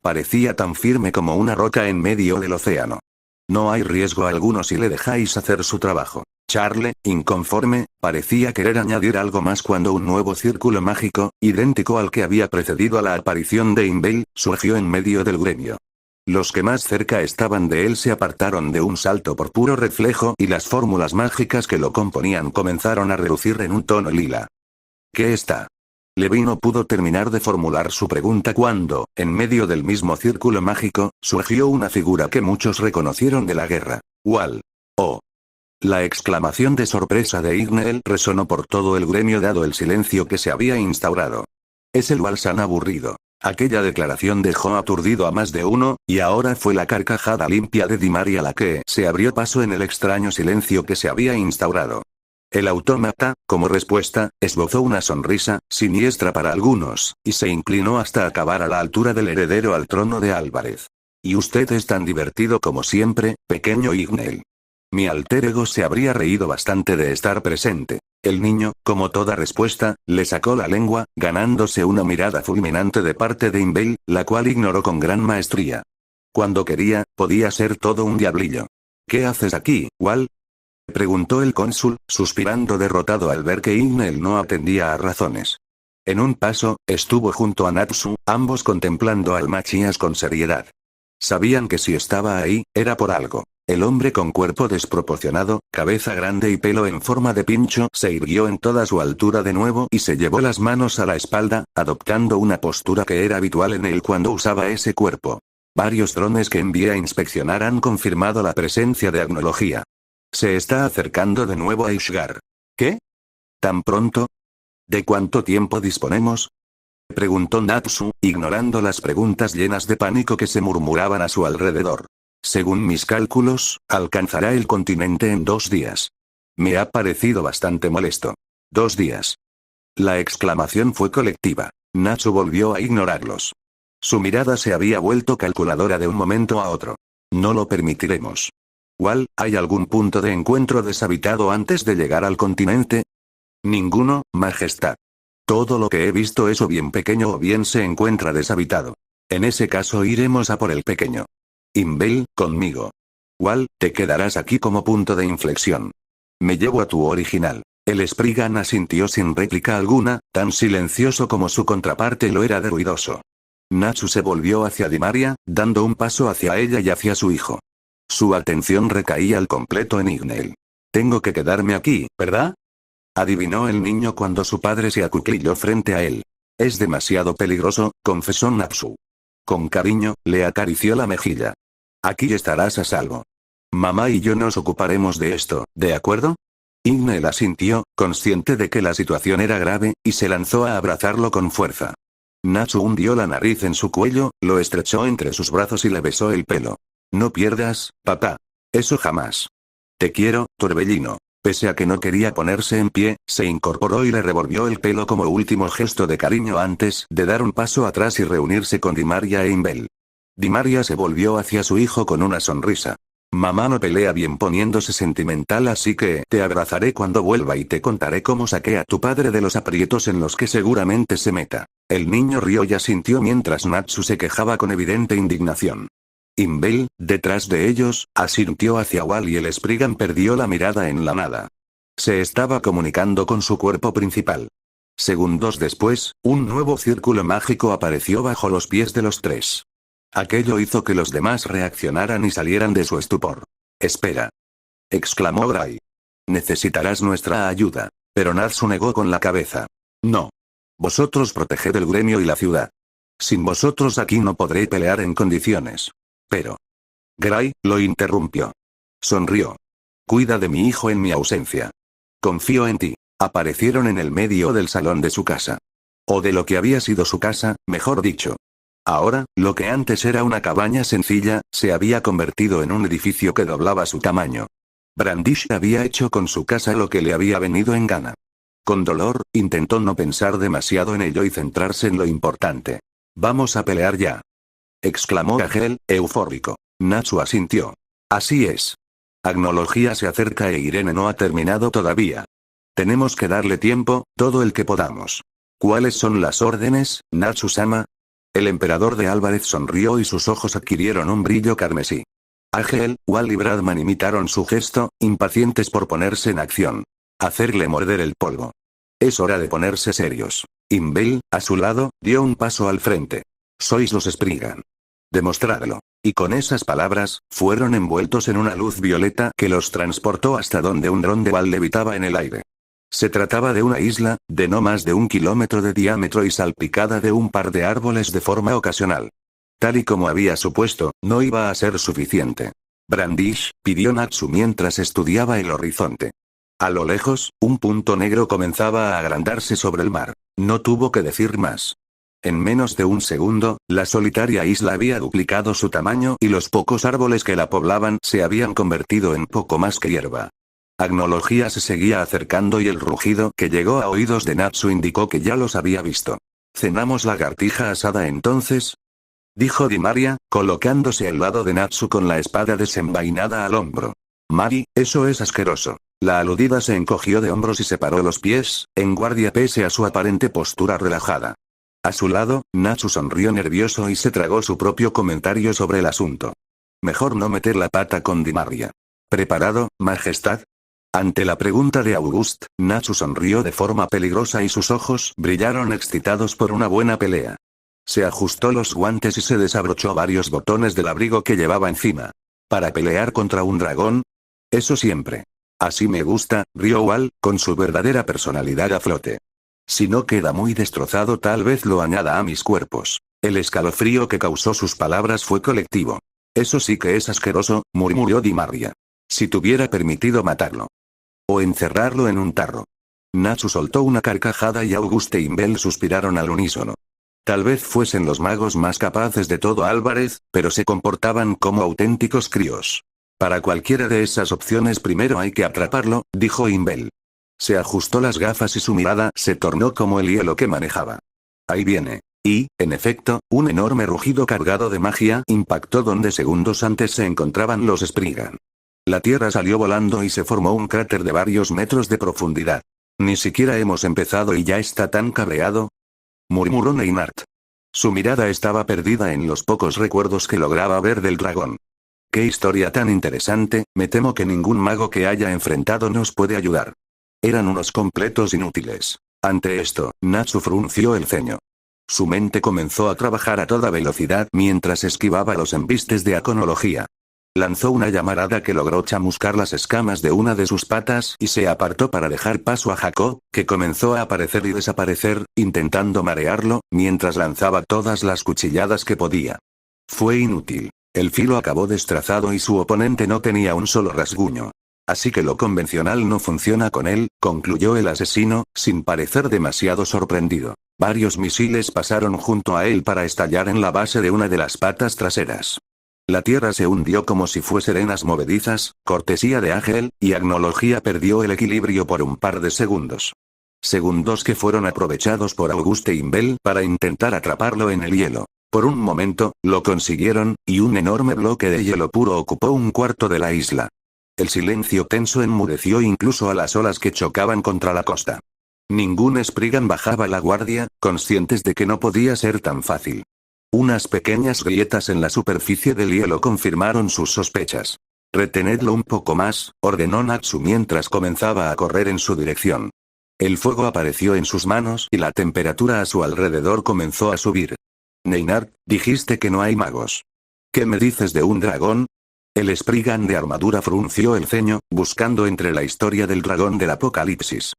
Parecía tan firme como una roca en medio del océano. No hay riesgo alguno si le dejáis hacer su trabajo. Charle, inconforme, parecía querer añadir algo más cuando un nuevo círculo mágico, idéntico al que había precedido a la aparición de Imbel, surgió en medio del gremio. Los que más cerca estaban de él se apartaron de un salto por puro reflejo y las fórmulas mágicas que lo componían comenzaron a relucir en un tono lila. ¿Qué está? Levi no pudo terminar de formular su pregunta cuando, en medio del mismo círculo mágico, surgió una figura que muchos reconocieron de la guerra. Wall. Oh. La exclamación de sorpresa de Igneel resonó por todo el gremio dado el silencio que se había instaurado. Es el Walsan aburrido. Aquella declaración dejó aturdido a más de uno, y ahora fue la carcajada limpia de Di Maria la que se abrió paso en el extraño silencio que se había instaurado. El autómata, como respuesta, esbozó una sonrisa, siniestra para algunos, y se inclinó hasta acabar a la altura del heredero al trono de Álvarez. Y usted es tan divertido como siempre, pequeño Igneel. Mi alter ego se habría reído bastante de estar presente. El niño, como toda respuesta, le sacó la lengua, ganándose una mirada fulminante de parte de Imbel, la cual ignoró con gran maestría. Cuando quería, podía ser todo un diablillo. ¿Qué haces aquí, Wal? Preguntó el cónsul, suspirando derrotado al ver que Igneel no atendía a razones. En un paso, estuvo junto a Natsu, ambos contemplando al Machias con seriedad. Sabían que si estaba ahí, era por algo. El hombre con cuerpo desproporcionado, cabeza grande y pelo en forma de pincho se irguió en toda su altura de nuevo y se llevó las manos a la espalda, adoptando una postura que era habitual en él cuando usaba ese cuerpo. Varios drones que envié a inspeccionar han confirmado la presencia de agnología. Se está acercando de nuevo a Ishgar. ¿Qué? ¿Tan pronto? ¿De cuánto tiempo disponemos? Preguntó Natsu, ignorando las preguntas llenas de pánico que se murmuraban a su alrededor. Según mis cálculos, alcanzará el continente en 2 días. Me ha parecido bastante molesto. 2 días. La exclamación fue colectiva. Natsu volvió a ignorarlos. Su mirada se había vuelto calculadora de un momento a otro. No lo permitiremos. Wal, ¿hay algún punto de encuentro deshabitado antes de llegar al continente? Ninguno, Majestad. Todo lo que he visto es o bien pequeño o bien se encuentra deshabitado. En ese caso iremos a por el pequeño. Imbel, conmigo. Wal, te quedarás aquí como punto de inflexión. Me llevo a tu original. El Spriggan asintió sin réplica alguna, tan silencioso como su contraparte lo era de ruidoso. Natsu se volvió hacia Di Maria, dando un paso hacia ella y hacia su hijo. Su atención recaía al completo en Igneel. Tengo que quedarme aquí, ¿verdad? Adivinó el niño cuando su padre se acuclilló frente a él. Es demasiado peligroso, confesó Natsu. Con cariño, le acarició la mejilla. Aquí estarás a salvo. Mamá y yo nos ocuparemos de esto, ¿de acuerdo? Igneel asintió, consciente de que la situación era grave, y se lanzó a abrazarlo con fuerza. Natsu hundió la nariz en su cuello, lo estrechó entre sus brazos y le besó el pelo. No pierdas, papá. Eso jamás. Te quiero, torbellino. Pese a que no quería ponerse en pie, se incorporó y le revolvió el pelo como último gesto de cariño antes de dar un paso atrás y reunirse con Di Maria e Imbel. Di Maria se volvió hacia su hijo con una sonrisa. Mamá no pelea bien poniéndose sentimental, así que te abrazaré cuando vuelva y te contaré cómo saqué a tu padre de los aprietos en los que seguramente se meta. El niño rió y asintió mientras Natsu se quejaba con evidente indignación. Imbel, detrás de ellos, asintió hacia Wal y el Spriggan perdió la mirada en la nada. Se estaba comunicando con su cuerpo principal. Segundos después, un nuevo círculo mágico apareció bajo los pies de los tres. Aquello hizo que los demás reaccionaran y salieran de su estupor. Espera. Exclamó Gray. Necesitarás nuestra ayuda. Pero Natsu negó con la cabeza. No. Vosotros proteged el gremio y la ciudad. Sin vosotros aquí no podré pelear en condiciones. Pero. Gray lo interrumpió. Sonrió. Cuida de mi hijo en mi ausencia. Confío en ti. Aparecieron en el medio del salón de su casa. O de lo que había sido su casa, mejor dicho. Ahora, lo que antes era una cabaña sencilla, se había convertido en un edificio que doblaba su tamaño. Brandish había hecho con su casa lo que le había venido en gana. Con dolor, intentó no pensar demasiado en ello y centrarse en lo importante. Vamos a pelear ya. Exclamó Gagel, eufórico. Natsu asintió. Así es. Agnología se acerca e Irene no ha terminado todavía. Tenemos que darle tiempo, todo el que podamos. ¿Cuáles son las órdenes, Natsu-sama? El emperador de Álvarez sonrió y sus ojos adquirieron un brillo carmesí. Agel, Wal y Bradman imitaron su gesto, impacientes por ponerse en acción. Hacerle morder el polvo. Es hora de ponerse serios. Imbel, a su lado, dio un paso al frente. Sois los Spriggan. Demostradlo. Y con esas palabras, fueron envueltos en una luz violeta que los transportó hasta donde un dron de Wal levitaba en el aire. Se trataba de una isla, de no más de 1 kilómetro de diámetro y salpicada de un par de árboles de forma ocasional. Tal y como había supuesto, no iba a ser suficiente. Brandish, pidió Natsu mientras estudiaba el horizonte. A lo lejos, un punto negro comenzaba a agrandarse sobre el mar. No tuvo que decir más. En menos de un segundo, la solitaria isla había duplicado su tamaño y los pocos árboles que la poblaban se habían convertido en poco más que hierba. Agnología se seguía acercando y el rugido que llegó a oídos de Natsu indicó que ya los había visto. ¿Cenamos lagartija asada entonces?, dijo Dimaria, colocándose al lado de Natsu con la espada desenvainada al hombro. Mari, eso es asqueroso. La aludida se encogió de hombros y separó los pies, en guardia pese a su aparente postura relajada. A su lado, Natsu sonrió nervioso y se tragó su propio comentario sobre el asunto. Mejor no meter la pata con Dimaria. ¿Preparado, Majestad? Ante la pregunta de August, Natsu sonrió de forma peligrosa y sus ojos brillaron excitados por una buena pelea. Se ajustó los guantes y se desabrochó varios botones del abrigo que llevaba encima. ¿Para pelear contra un dragón? Eso siempre. Así me gusta, rió Wal, con su verdadera personalidad a flote. Si no queda muy destrozado tal vez lo añada a mis cuerpos. El escalofrío que causó sus palabras fue colectivo. Eso sí que es asqueroso, murmuró Dimaria. Si tuviera permitido matarlo. O encerrarlo en un tarro. Natsu soltó una carcajada y Auguste e Imbel suspiraron al unísono. Tal vez fuesen los magos más capaces de todo Álvarez, pero se comportaban como auténticos críos. Para cualquiera de esas opciones primero hay que atraparlo, dijo Imbel. Se ajustó las gafas y su mirada se tornó como el hielo que manejaba. Ahí viene. Y, en efecto, un enorme rugido cargado de magia impactó donde segundos antes se encontraban los Spriggan. La tierra salió volando y se formó un cráter de varios metros de profundidad. Ni siquiera hemos empezado y ya está tan cabreado, murmuró Neinart. Su mirada estaba perdida en los pocos recuerdos que lograba ver del dragón. Qué historia tan interesante, me temo que ningún mago que haya enfrentado nos puede ayudar. Eran unos completos inútiles. Ante esto, Natsu frunció el ceño. Su mente comenzó a trabajar a toda velocidad mientras esquivaba los embistes de aconología. Lanzó una llamarada que logró chamuscar las escamas de una de sus patas y se apartó para dejar paso a Jacob, que comenzó a aparecer y desaparecer, intentando marearlo, mientras lanzaba todas las cuchilladas que podía. Fue inútil. El filo acabó destrazado y su oponente no tenía un solo rasguño. Así que lo convencional no funciona con él, concluyó el asesino, sin parecer demasiado sorprendido. Varios misiles pasaron junto a él para estallar en la base de una de las patas traseras. La tierra se hundió como si fuese arenas movedizas, cortesía de Ángel, y Agnología perdió el equilibrio por un par de segundos. Segundos que fueron aprovechados por Auguste Imbel para intentar atraparlo en el hielo. Por un momento, lo consiguieron, y un enorme bloque de hielo puro ocupó un cuarto de la isla. El silencio tenso enmudeció incluso a las olas que chocaban contra la costa. Ningún Spriggan bajaba la guardia, conscientes de que no podía ser tan fácil. Unas pequeñas grietas en la superficie del hielo confirmaron sus sospechas. Retenedlo un poco más, ordenó Natsu mientras comenzaba a correr en su dirección. El fuego apareció en sus manos y la temperatura a su alrededor comenzó a subir. Neinart, dijiste que no hay magos. ¿Qué me dices de un dragón? El Spriggan de armadura frunció el ceño, buscando entre la historia del dragón del apocalipsis.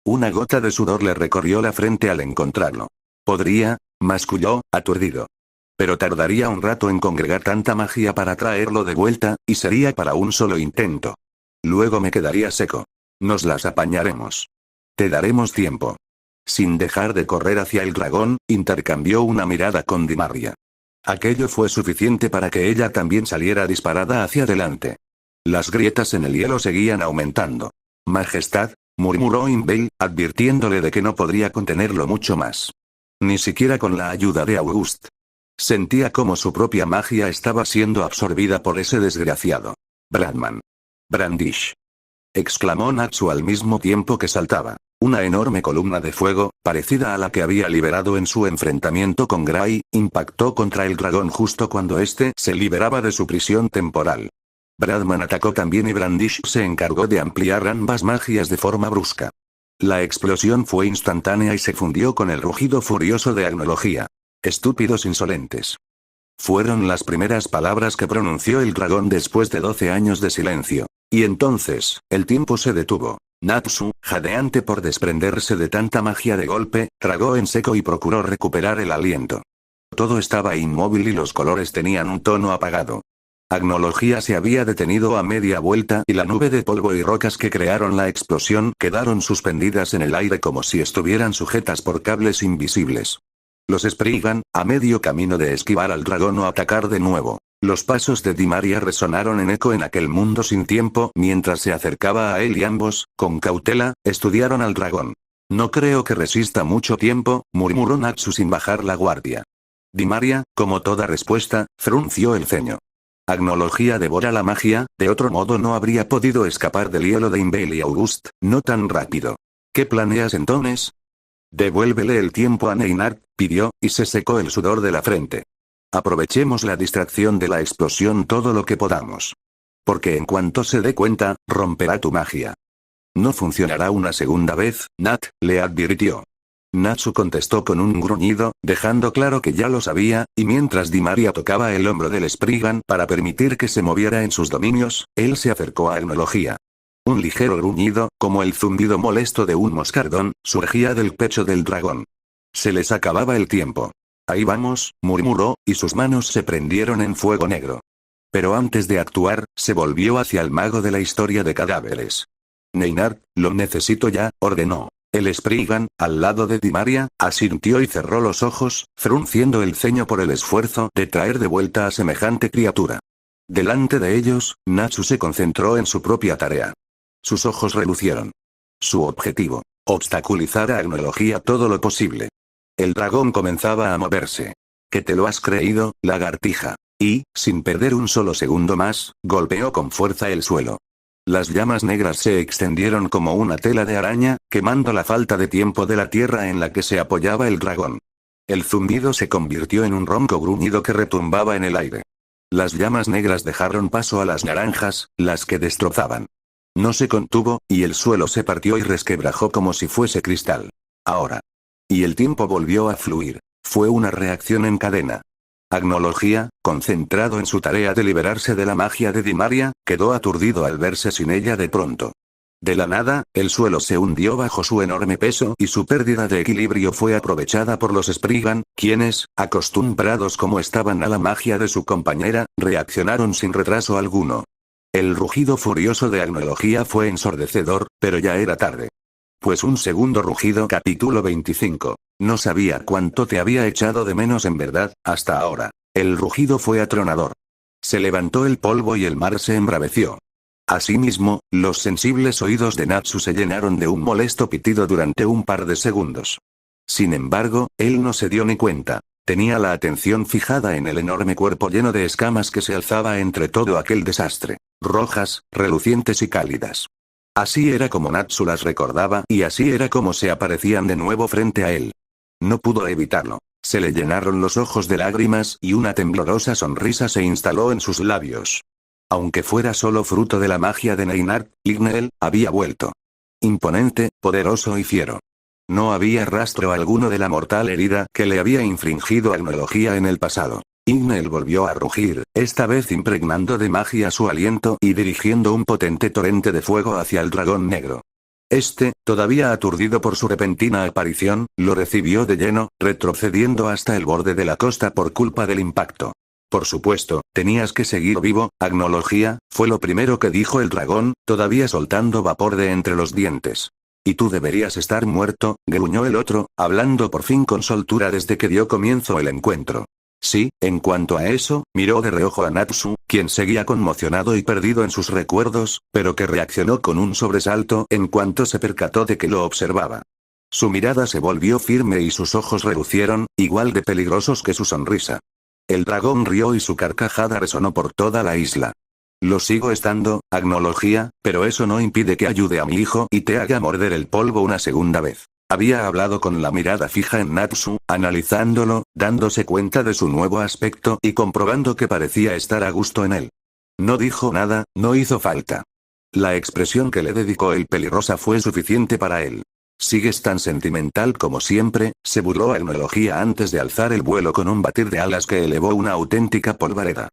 Una gota de sudor le recorrió la frente al encontrarlo. Podría, masculló, aturdido. Pero tardaría un rato en congregar tanta magia para traerlo de vuelta, y sería para un solo intento. Luego me quedaría seco. Nos las apañaremos. Te daremos tiempo. Sin dejar de correr hacia el dragón, intercambió una mirada con Dimaria. Aquello fue suficiente para que ella también saliera disparada hacia adelante. Las grietas en el hielo seguían aumentando. Majestad, murmuró Imbel, advirtiéndole de que no podría contenerlo mucho más. Ni siquiera con la ayuda de August. Sentía como su propia magia estaba siendo absorbida por ese desgraciado. Bradman. Brandish. Exclamó Natsu al mismo tiempo que saltaba. Una enorme columna de fuego, parecida a la que había liberado en su enfrentamiento con Gray, impactó contra el dragón justo cuando éste se liberaba de su prisión temporal. Bradman atacó también y Brandish se encargó de ampliar ambas magias de forma brusca. La explosión fue instantánea y se fundió con el rugido furioso de Agnología. Estúpidos insolentes. Fueron las primeras palabras que pronunció el dragón después de 12 años de silencio. Y entonces, el tiempo se detuvo. Natsu, jadeante por desprenderse de tanta magia de golpe, tragó en seco y procuró recuperar el aliento. Todo estaba inmóvil y los colores tenían un tono apagado. Agnología se había detenido a media vuelta y la nube de polvo y rocas que crearon la explosión quedaron suspendidas en el aire como si estuvieran sujetas por cables invisibles. Los Spriggan, a medio camino de esquivar al dragón o atacar de nuevo. Los pasos de Dimaria resonaron en eco en aquel mundo sin tiempo mientras se acercaba a él y ambos, con cautela, estudiaron al dragón. No creo que resista mucho tiempo, murmuró Natsu sin bajar la guardia. Dimaria, como toda respuesta, frunció el ceño. Agnología devora la magia, de otro modo no habría podido escapar del hielo de Inbel y August, no tan rápido. ¿Qué planeas entonces? Devuélvele el tiempo a Neinart, pidió, y se secó el sudor de la frente. Aprovechemos la distracción de la explosión todo lo que podamos. Porque en cuanto se dé cuenta, romperá tu magia. No funcionará una segunda vez, Nat, le advirtió. Natsu contestó con un gruñido, dejando claro que ya lo sabía, y mientras Dimaria tocaba el hombro del Spriggan para permitir que se moviera en sus dominios, él se acercó a Agnología. Un ligero gruñido, como el zumbido molesto de un moscardón, surgía del pecho del dragón. Se les acababa el tiempo. Ahí vamos, murmuró, y sus manos se prendieron en fuego negro. Pero antes de actuar, se volvió hacia el mago de la historia de cadáveres. Neinart, lo necesito ya, ordenó. El Spriggan, al lado de Dimaria, asintió y cerró los ojos, frunciendo el ceño por el esfuerzo de traer de vuelta a semejante criatura. Delante de ellos, Natsu se concentró en su propia tarea. Sus ojos relucieron. Su objetivo: obstaculizar a Agnología todo lo posible. El dragón comenzaba a moverse. ¿Que te lo has creído, lagartija? Y, sin perder un solo segundo más, golpeó con fuerza el suelo. Las llamas negras se extendieron como una tela de araña, quemando la falta de tiempo de la tierra en la que se apoyaba el dragón. El zumbido se convirtió en un ronco gruñido que retumbaba en el aire. Las llamas negras dejaron paso a las naranjas, las que destrozaban. No se contuvo, y el suelo se partió y resquebrajó como si fuese cristal. Ahora. Y el tiempo volvió a fluir. Fue una reacción en cadena. Agnología, concentrado en su tarea de liberarse de la magia de Dimaria, quedó aturdido al verse sin ella de pronto. De la nada, el suelo se hundió bajo su enorme peso y su pérdida de equilibrio fue aprovechada por los Spriggan, quienes, acostumbrados como estaban a la magia de su compañera, reaccionaron sin retraso alguno. El rugido furioso de Agnología fue ensordecedor, pero ya era tarde. Pues un segundo rugido. Capítulo 25. No sabía cuánto te había echado de menos en verdad, hasta ahora. El rugido fue atronador. Se levantó el polvo y el mar se embraveció. Asimismo, los sensibles oídos de Natsu se llenaron de un molesto pitido durante un par de segundos. Sin embargo, él no se dio ni cuenta. Tenía la atención fijada en el enorme cuerpo lleno de escamas que se alzaba entre todo aquel desastre. Rojas, relucientes y cálidas. Así era como Natsu las recordaba y así era como se aparecían de nuevo frente a él. No pudo evitarlo. Se le llenaron los ojos de lágrimas y una temblorosa sonrisa se instaló en sus labios. Aunque fuera solo fruto de la magia de Neinart, Igneel había vuelto. Imponente, poderoso y fiero. No había rastro alguno de la mortal herida que le había infringido Agnología en el pasado. Igneel volvió a rugir, esta vez impregnando de magia su aliento y dirigiendo un potente torrente de fuego hacia el dragón negro. Este, todavía aturdido por su repentina aparición, lo recibió de lleno, retrocediendo hasta el borde de la costa por culpa del impacto. Por supuesto, tenías que seguir vivo, Agnología, fue lo primero que dijo el dragón, todavía soltando vapor de entre los dientes. Y tú deberías estar muerto, gruñó el otro, hablando por fin con soltura desde que dio comienzo el encuentro. Sí, en cuanto a eso, miró de reojo a Natsu, quien seguía conmocionado y perdido en sus recuerdos, pero que reaccionó con un sobresalto en cuanto se percató de que lo observaba. Su mirada se volvió firme y sus ojos relucieron, igual de peligrosos que su sonrisa. El dragón rió y su carcajada resonó por toda la isla. Lo sigo estando, Agnología, pero eso no impide que ayude a mi hijo y te haga morder el polvo una segunda vez. Había hablado con la mirada fija en Natsu, analizándolo, dándose cuenta de su nuevo aspecto y comprobando que parecía estar a gusto en él. No dijo nada, no hizo falta. La expresión que le dedicó el pelirrosa fue suficiente para él. Sigues tan sentimental como siempre, se burló Agnología antes de alzar el vuelo con un batir de alas que elevó una auténtica polvareda.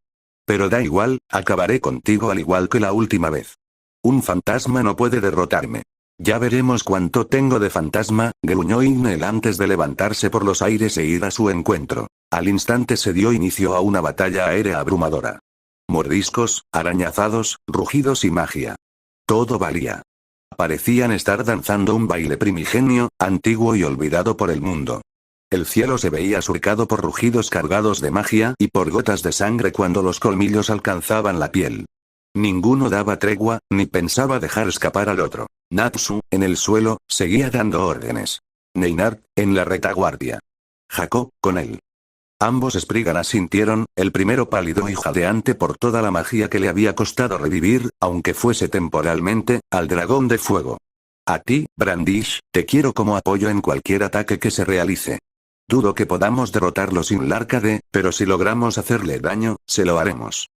Pero da igual, acabaré contigo al igual que la última vez. Un fantasma no puede derrotarme. Ya veremos cuánto tengo de fantasma, gruñó Igneel antes de levantarse por los aires e ir a su encuentro. Al instante se dio inicio a una batalla aérea abrumadora. mordiscos, arañazos, rugidos y magia. Todo valía. Parecían estar danzando un baile primigenio, antiguo y olvidado por el mundo. El cielo se veía surcado por rugidos cargados de magia y por gotas de sangre cuando los colmillos alcanzaban la piel. Ninguno daba tregua, ni pensaba dejar escapar al otro. Natsu, en el suelo, seguía dando órdenes. Neinard, en la retaguardia. Jaco, con él. Ambos Spriggan asintieron, el primero pálido y jadeante por toda la magia que le había costado revivir, aunque fuese temporalmente, al dragón de fuego. A ti, Brandish, te quiero como apoyo en cualquier ataque que se realice. Dudo que podamos derrotarlo sin Larkade, pero si logramos hacerle daño, se lo haremos.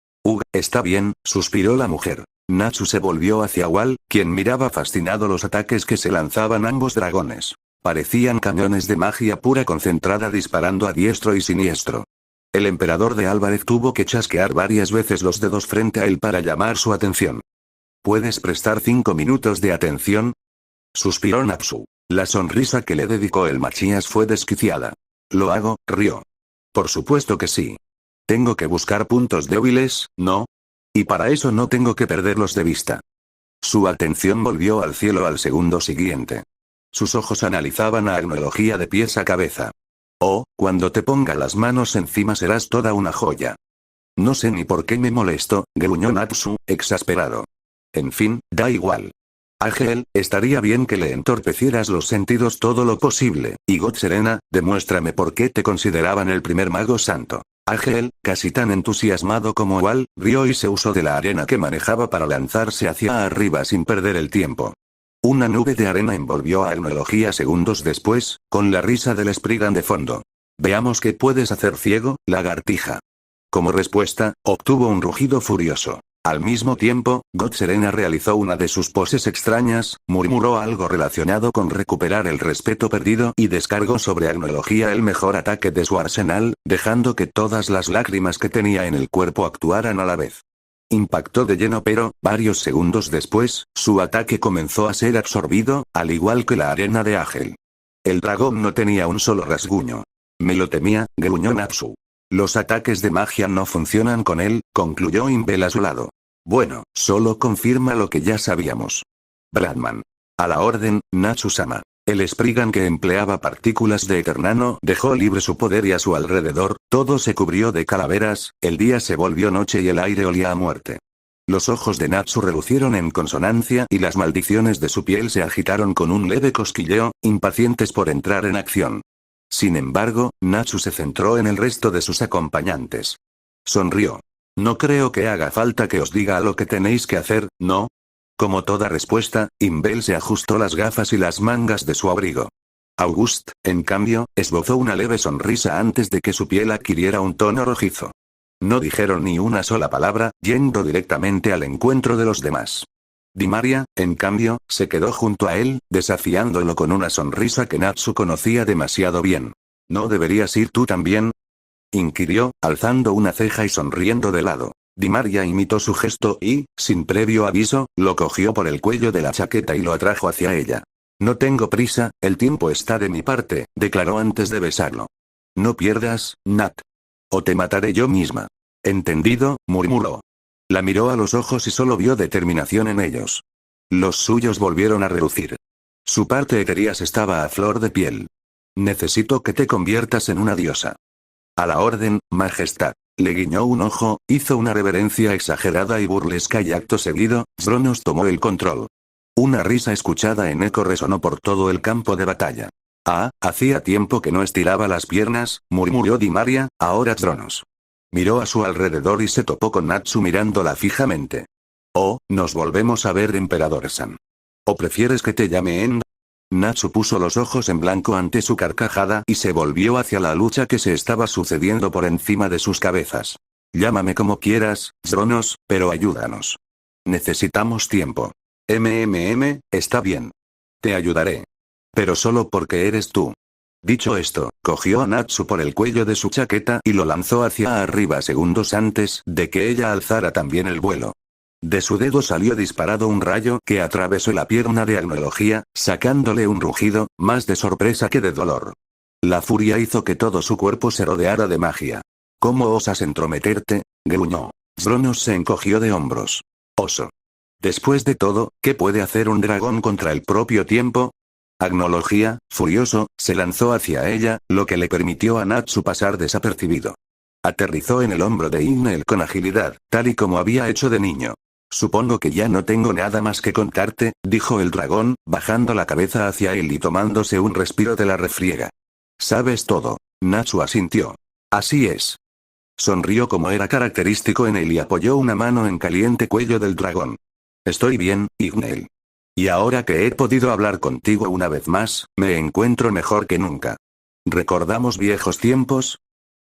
Está bien, suspiró la mujer. Natsu se volvió hacia Wall, quien miraba fascinado los ataques que se lanzaban ambos dragones. Parecían cañones de magia pura concentrada disparando a diestro y siniestro. El emperador de Álvarez tuvo que chasquear varias veces los dedos frente a él para llamar su atención. ¿Puedes prestar 5 minutos de atención? Suspiró Natsu. La sonrisa que le dedicó el Machias fue desquiciada. Lo hago, rió. Por supuesto que sí. Tengo que buscar puntos débiles, ¿no? Y para eso no tengo que perderlos de vista. Su atención volvió al cielo al segundo siguiente. Sus ojos analizaban a Agnología de pies a cabeza. Oh, cuando te ponga las manos encima serás toda una joya. No sé ni por qué me molesto, gruñó Natsu, exasperado. En fin, da igual. Ángel, estaría bien que le entorpecieras los sentidos todo lo posible, y God Serena, demuéstrame por qué te consideraban el primer mago santo. Ángel, casi tan entusiasmado como Wall, rió y se usó de la arena que manejaba para lanzarse hacia arriba sin perder el tiempo. Una nube de arena envolvió a Agnología segundos después, con la risa del Spriggan de fondo. Veamos qué puedes hacer, ciego, lagartija. Como respuesta, obtuvo un rugido furioso. Al mismo tiempo, God Serena realizó una de sus poses extrañas, murmuró algo relacionado con recuperar el respeto perdido y descargó sobre Agnología el mejor ataque de su arsenal, dejando que todas las lágrimas que tenía en el cuerpo actuaran a la vez. Impactó de lleno pero, varios segundos después, su ataque comenzó a ser absorbido, al igual que la arena de Ángel. El dragón no tenía un solo rasguño. Me lo temía, gruñó Natsu. Los ataques de magia no funcionan con él, concluyó Imbel a su lado. Bueno, solo confirma lo que ya sabíamos. Bradman. A la orden, Natsu-sama. El Spriggan que empleaba partículas de Eternano dejó libre su poder y a su alrededor, todo se cubrió de calaveras, el día se volvió noche y el aire olía a muerte. Los ojos de Natsu relucieron en consonancia y las maldiciones de su piel se agitaron con un leve cosquilleo, impacientes por entrar en acción. Sin embargo, Natsu se centró en el resto de sus acompañantes. Sonrió. No creo que haga falta que os diga lo que tenéis que hacer, ¿no? Como toda respuesta, Imbel se ajustó las gafas y las mangas de su abrigo. August, en cambio, esbozó una leve sonrisa antes de que su piel adquiriera un tono rojizo. No dijeron ni una sola palabra, yendo directamente al encuentro de los demás. Dimaria, en cambio, se quedó junto a él, desafiándolo con una sonrisa que Natsu conocía demasiado bien. ¿No deberías ir tú también? Inquirió, alzando una ceja y sonriendo de lado. Dimaria imitó su gesto y, sin previo aviso, lo cogió por el cuello de la chaqueta y lo atrajo hacia ella. No tengo prisa, el tiempo está de mi parte, declaró antes de besarlo. No pierdas, Nat. O te mataré yo misma. Entendido, murmuró. La miró a los ojos y solo vio determinación en ellos. Los suyos volvieron a relucir. Su parte etéreas estaba a flor de piel. Necesito que te conviertas en una diosa. A la orden, majestad. Le guiñó un ojo, hizo una reverencia exagerada y burlesca y acto seguido, Zronos tomó el control. Una risa escuchada en eco resonó por todo el campo de batalla. Ah, hacía tiempo que no estiraba las piernas, murmuró Dimaria, ahora Zronos. Miró a su alrededor y se topó con Natsu mirándola fijamente. Oh, nos volvemos a ver, emperador-san. ¿O prefieres que te llame End? Natsu puso los ojos en blanco ante su carcajada y se volvió hacia la lucha que se estaba sucediendo por encima de sus cabezas. Llámame como quieras, Zronos, pero ayúdanos. Necesitamos tiempo. Está bien. Te ayudaré. Pero solo porque eres tú. Dicho esto, cogió a Natsu por el cuello de su chaqueta y lo lanzó hacia arriba segundos antes de que ella alzara también el vuelo. De su dedo salió disparado un rayo que atravesó la pierna de Agnología, sacándole un rugido, más de sorpresa que de dolor. La furia hizo que todo su cuerpo se rodeara de magia. ¿Cómo osas entrometerte? Gruñó. Zronos se encogió de hombros. Oso. Después de todo, ¿qué puede hacer un dragón contra el propio tiempo? Agnología, furioso, se lanzó hacia ella, lo que le permitió a Natsu pasar desapercibido. Aterrizó en el hombro de Igneel con agilidad, tal y como había hecho de niño. Supongo que ya no tengo nada más que contarte, dijo el dragón, bajando la cabeza hacia él y tomándose un respiro de la refriega. Sabes todo. Natsu asintió. Así es. Sonrió como era característico en él y apoyó una mano en caliente cuello del dragón. Estoy bien, Igneel. Y ahora que he podido hablar contigo una vez más, me encuentro mejor que nunca. ¿Recordamos viejos tiempos?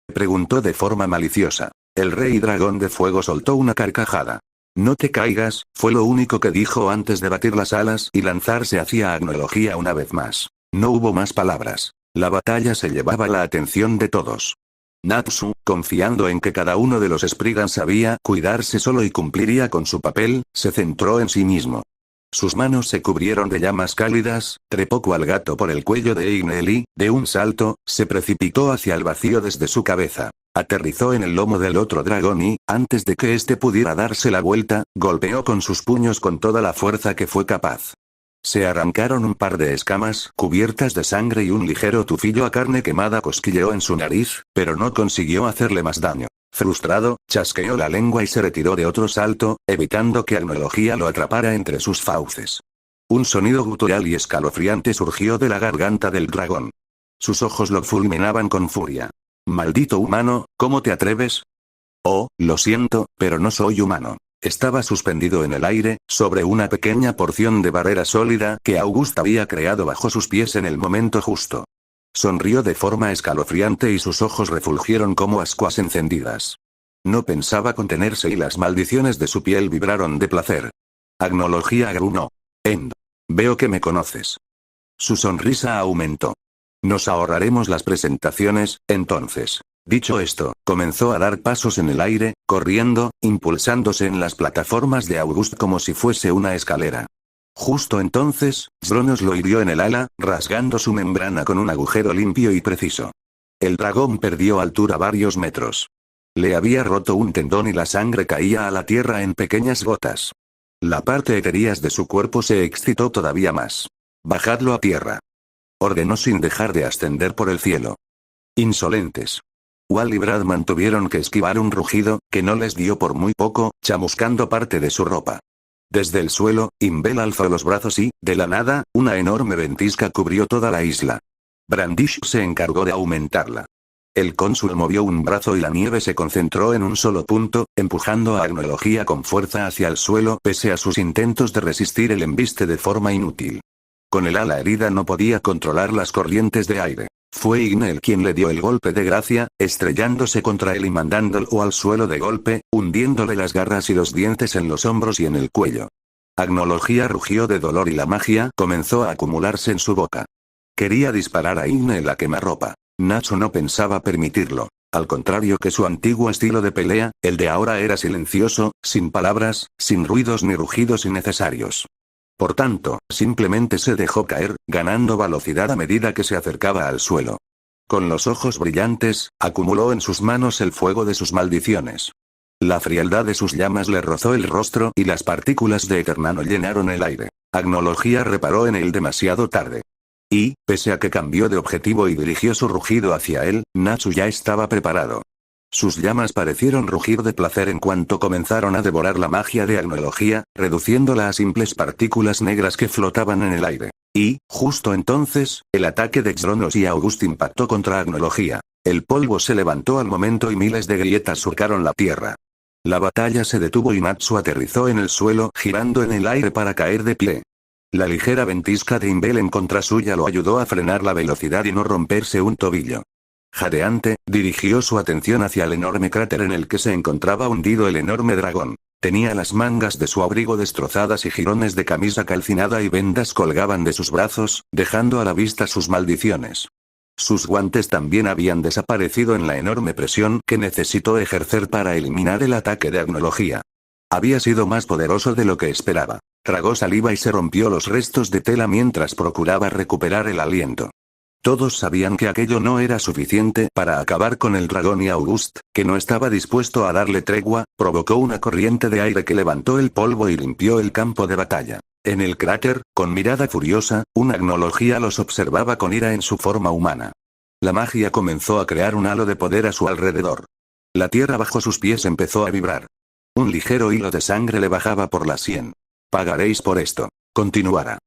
Preguntó de forma maliciosa. El rey dragón de fuego soltó una carcajada. No te caigas, fue lo único que dijo antes de batir las alas y lanzarse hacia Agnología una vez más. No hubo más palabras. La batalla se llevaba la atención de todos. Natsu, confiando en que cada uno de los Spriggan sabía cuidarse solo y cumpliría con su papel, se centró en sí mismo. Sus manos se cubrieron de llamas cálidas, trepó cual gato por el cuello de Igneel y, de un salto, se precipitó hacia el vacío desde su cabeza. Aterrizó en el lomo del otro dragón y, antes de que éste pudiera darse la vuelta, golpeó con sus puños con toda la fuerza que fue capaz. Se arrancaron un par de escamas cubiertas de sangre y un ligero tufillo a carne quemada cosquilleó en su nariz, pero no consiguió hacerle más daño. Frustrado, chasqueó la lengua y se retiró de otro salto, evitando que Agnología lo atrapara entre sus fauces. Un sonido gutural y escalofriante surgió de la garganta del dragón. Sus ojos lo fulminaban con furia. «Maldito humano, ¿cómo te atreves?» «Oh, lo siento, pero no soy humano». Estaba suspendido en el aire, sobre una pequeña porción de barrera sólida que August había creado bajo sus pies en el momento justo. Sonrió de forma escalofriante y sus ojos refulgieron como ascuas encendidas. No pensaba contenerse y las maldiciones de su piel vibraron de placer. Agnología gruñó. «End. Veo que me conoces». Su sonrisa aumentó. «Nos ahorraremos las presentaciones, entonces». Dicho esto, comenzó a dar pasos en el aire, corriendo, impulsándose en las plataformas de August como si fuese una escalera. Justo entonces, Zronos lo hirió en el ala, rasgando su membrana con un agujero limpio y preciso. El dragón perdió altura varios metros. Le había roto un tendón y la sangre caía a la tierra en pequeñas gotas. La parte etérea de su cuerpo se excitó todavía más. «Bajadlo a tierra», ordenó sin dejar de ascender por el cielo. «Insolentes». Wall y Bradman tuvieron que esquivar un rugido, que no les dio por muy poco, chamuscando parte de su ropa. Desde el suelo, Imbel alzó los brazos y, de la nada, una enorme ventisca cubrió toda la isla. Brandish se encargó de aumentarla. El cónsul movió un brazo y la nieve se concentró en un solo punto, empujando a Agnología con fuerza hacia el suelo pese a sus intentos de resistir el embiste de forma inútil. Con el ala herida no podía controlar las corrientes de aire. Fue Igneel quien le dio el golpe de gracia, estrellándose contra él y mandándolo al suelo de golpe, hundiéndole las garras y los dientes en los hombros y en el cuello. Agnología rugió de dolor y la magia comenzó a acumularse en su boca. Quería disparar a Igneel a quemarropa. Natsu no pensaba permitirlo. Al contrario que su antiguo estilo de pelea, el de ahora era silencioso, sin palabras, sin ruidos ni rugidos innecesarios. Por tanto, simplemente se dejó caer, ganando velocidad a medida que se acercaba al suelo. Con los ojos brillantes, acumuló en sus manos el fuego de sus maldiciones. La frialdad de sus llamas le rozó el rostro y las partículas de Eternano llenaron el aire. Agnología reparó en él demasiado tarde. Y, pese a que cambió de objetivo y dirigió su rugido hacia él, Natsu ya estaba preparado. Sus llamas parecieron rugir de placer en cuanto comenzaron a devorar la magia de Agnología, reduciéndola a simples partículas negras que flotaban en el aire. Y, justo entonces, el ataque de Zronos y August impactó contra Agnología. El polvo se levantó al momento y miles de grietas surcaron la tierra. La batalla se detuvo y Natsu aterrizó en el suelo girando en el aire para caer de pie. La ligera ventisca de Imbel en contra suya lo ayudó a frenar la velocidad y no romperse un tobillo. Jadeante, dirigió su atención hacia el enorme cráter en el que se encontraba hundido el enorme dragón. Tenía las mangas de su abrigo destrozadas y jirones de camisa calcinada y vendas colgaban de sus brazos, dejando a la vista sus maldiciones. Sus guantes también habían desaparecido en la enorme presión que necesitó ejercer para eliminar el ataque de Agnología. Había sido más poderoso de lo que esperaba. Tragó saliva y se rompió los restos de tela mientras procuraba recuperar el aliento. Todos sabían que aquello no era suficiente para acabar con el dragón y August, que no estaba dispuesto a darle tregua, provocó una corriente de aire que levantó el polvo y limpió el campo de batalla. En el cráter, con mirada furiosa, una agnología los observaba con ira en su forma humana. La magia comenzó a crear un halo de poder a su alrededor. La tierra bajo sus pies empezó a vibrar. Un ligero hilo de sangre le bajaba por la sien. Pagaréis por esto. Continuará.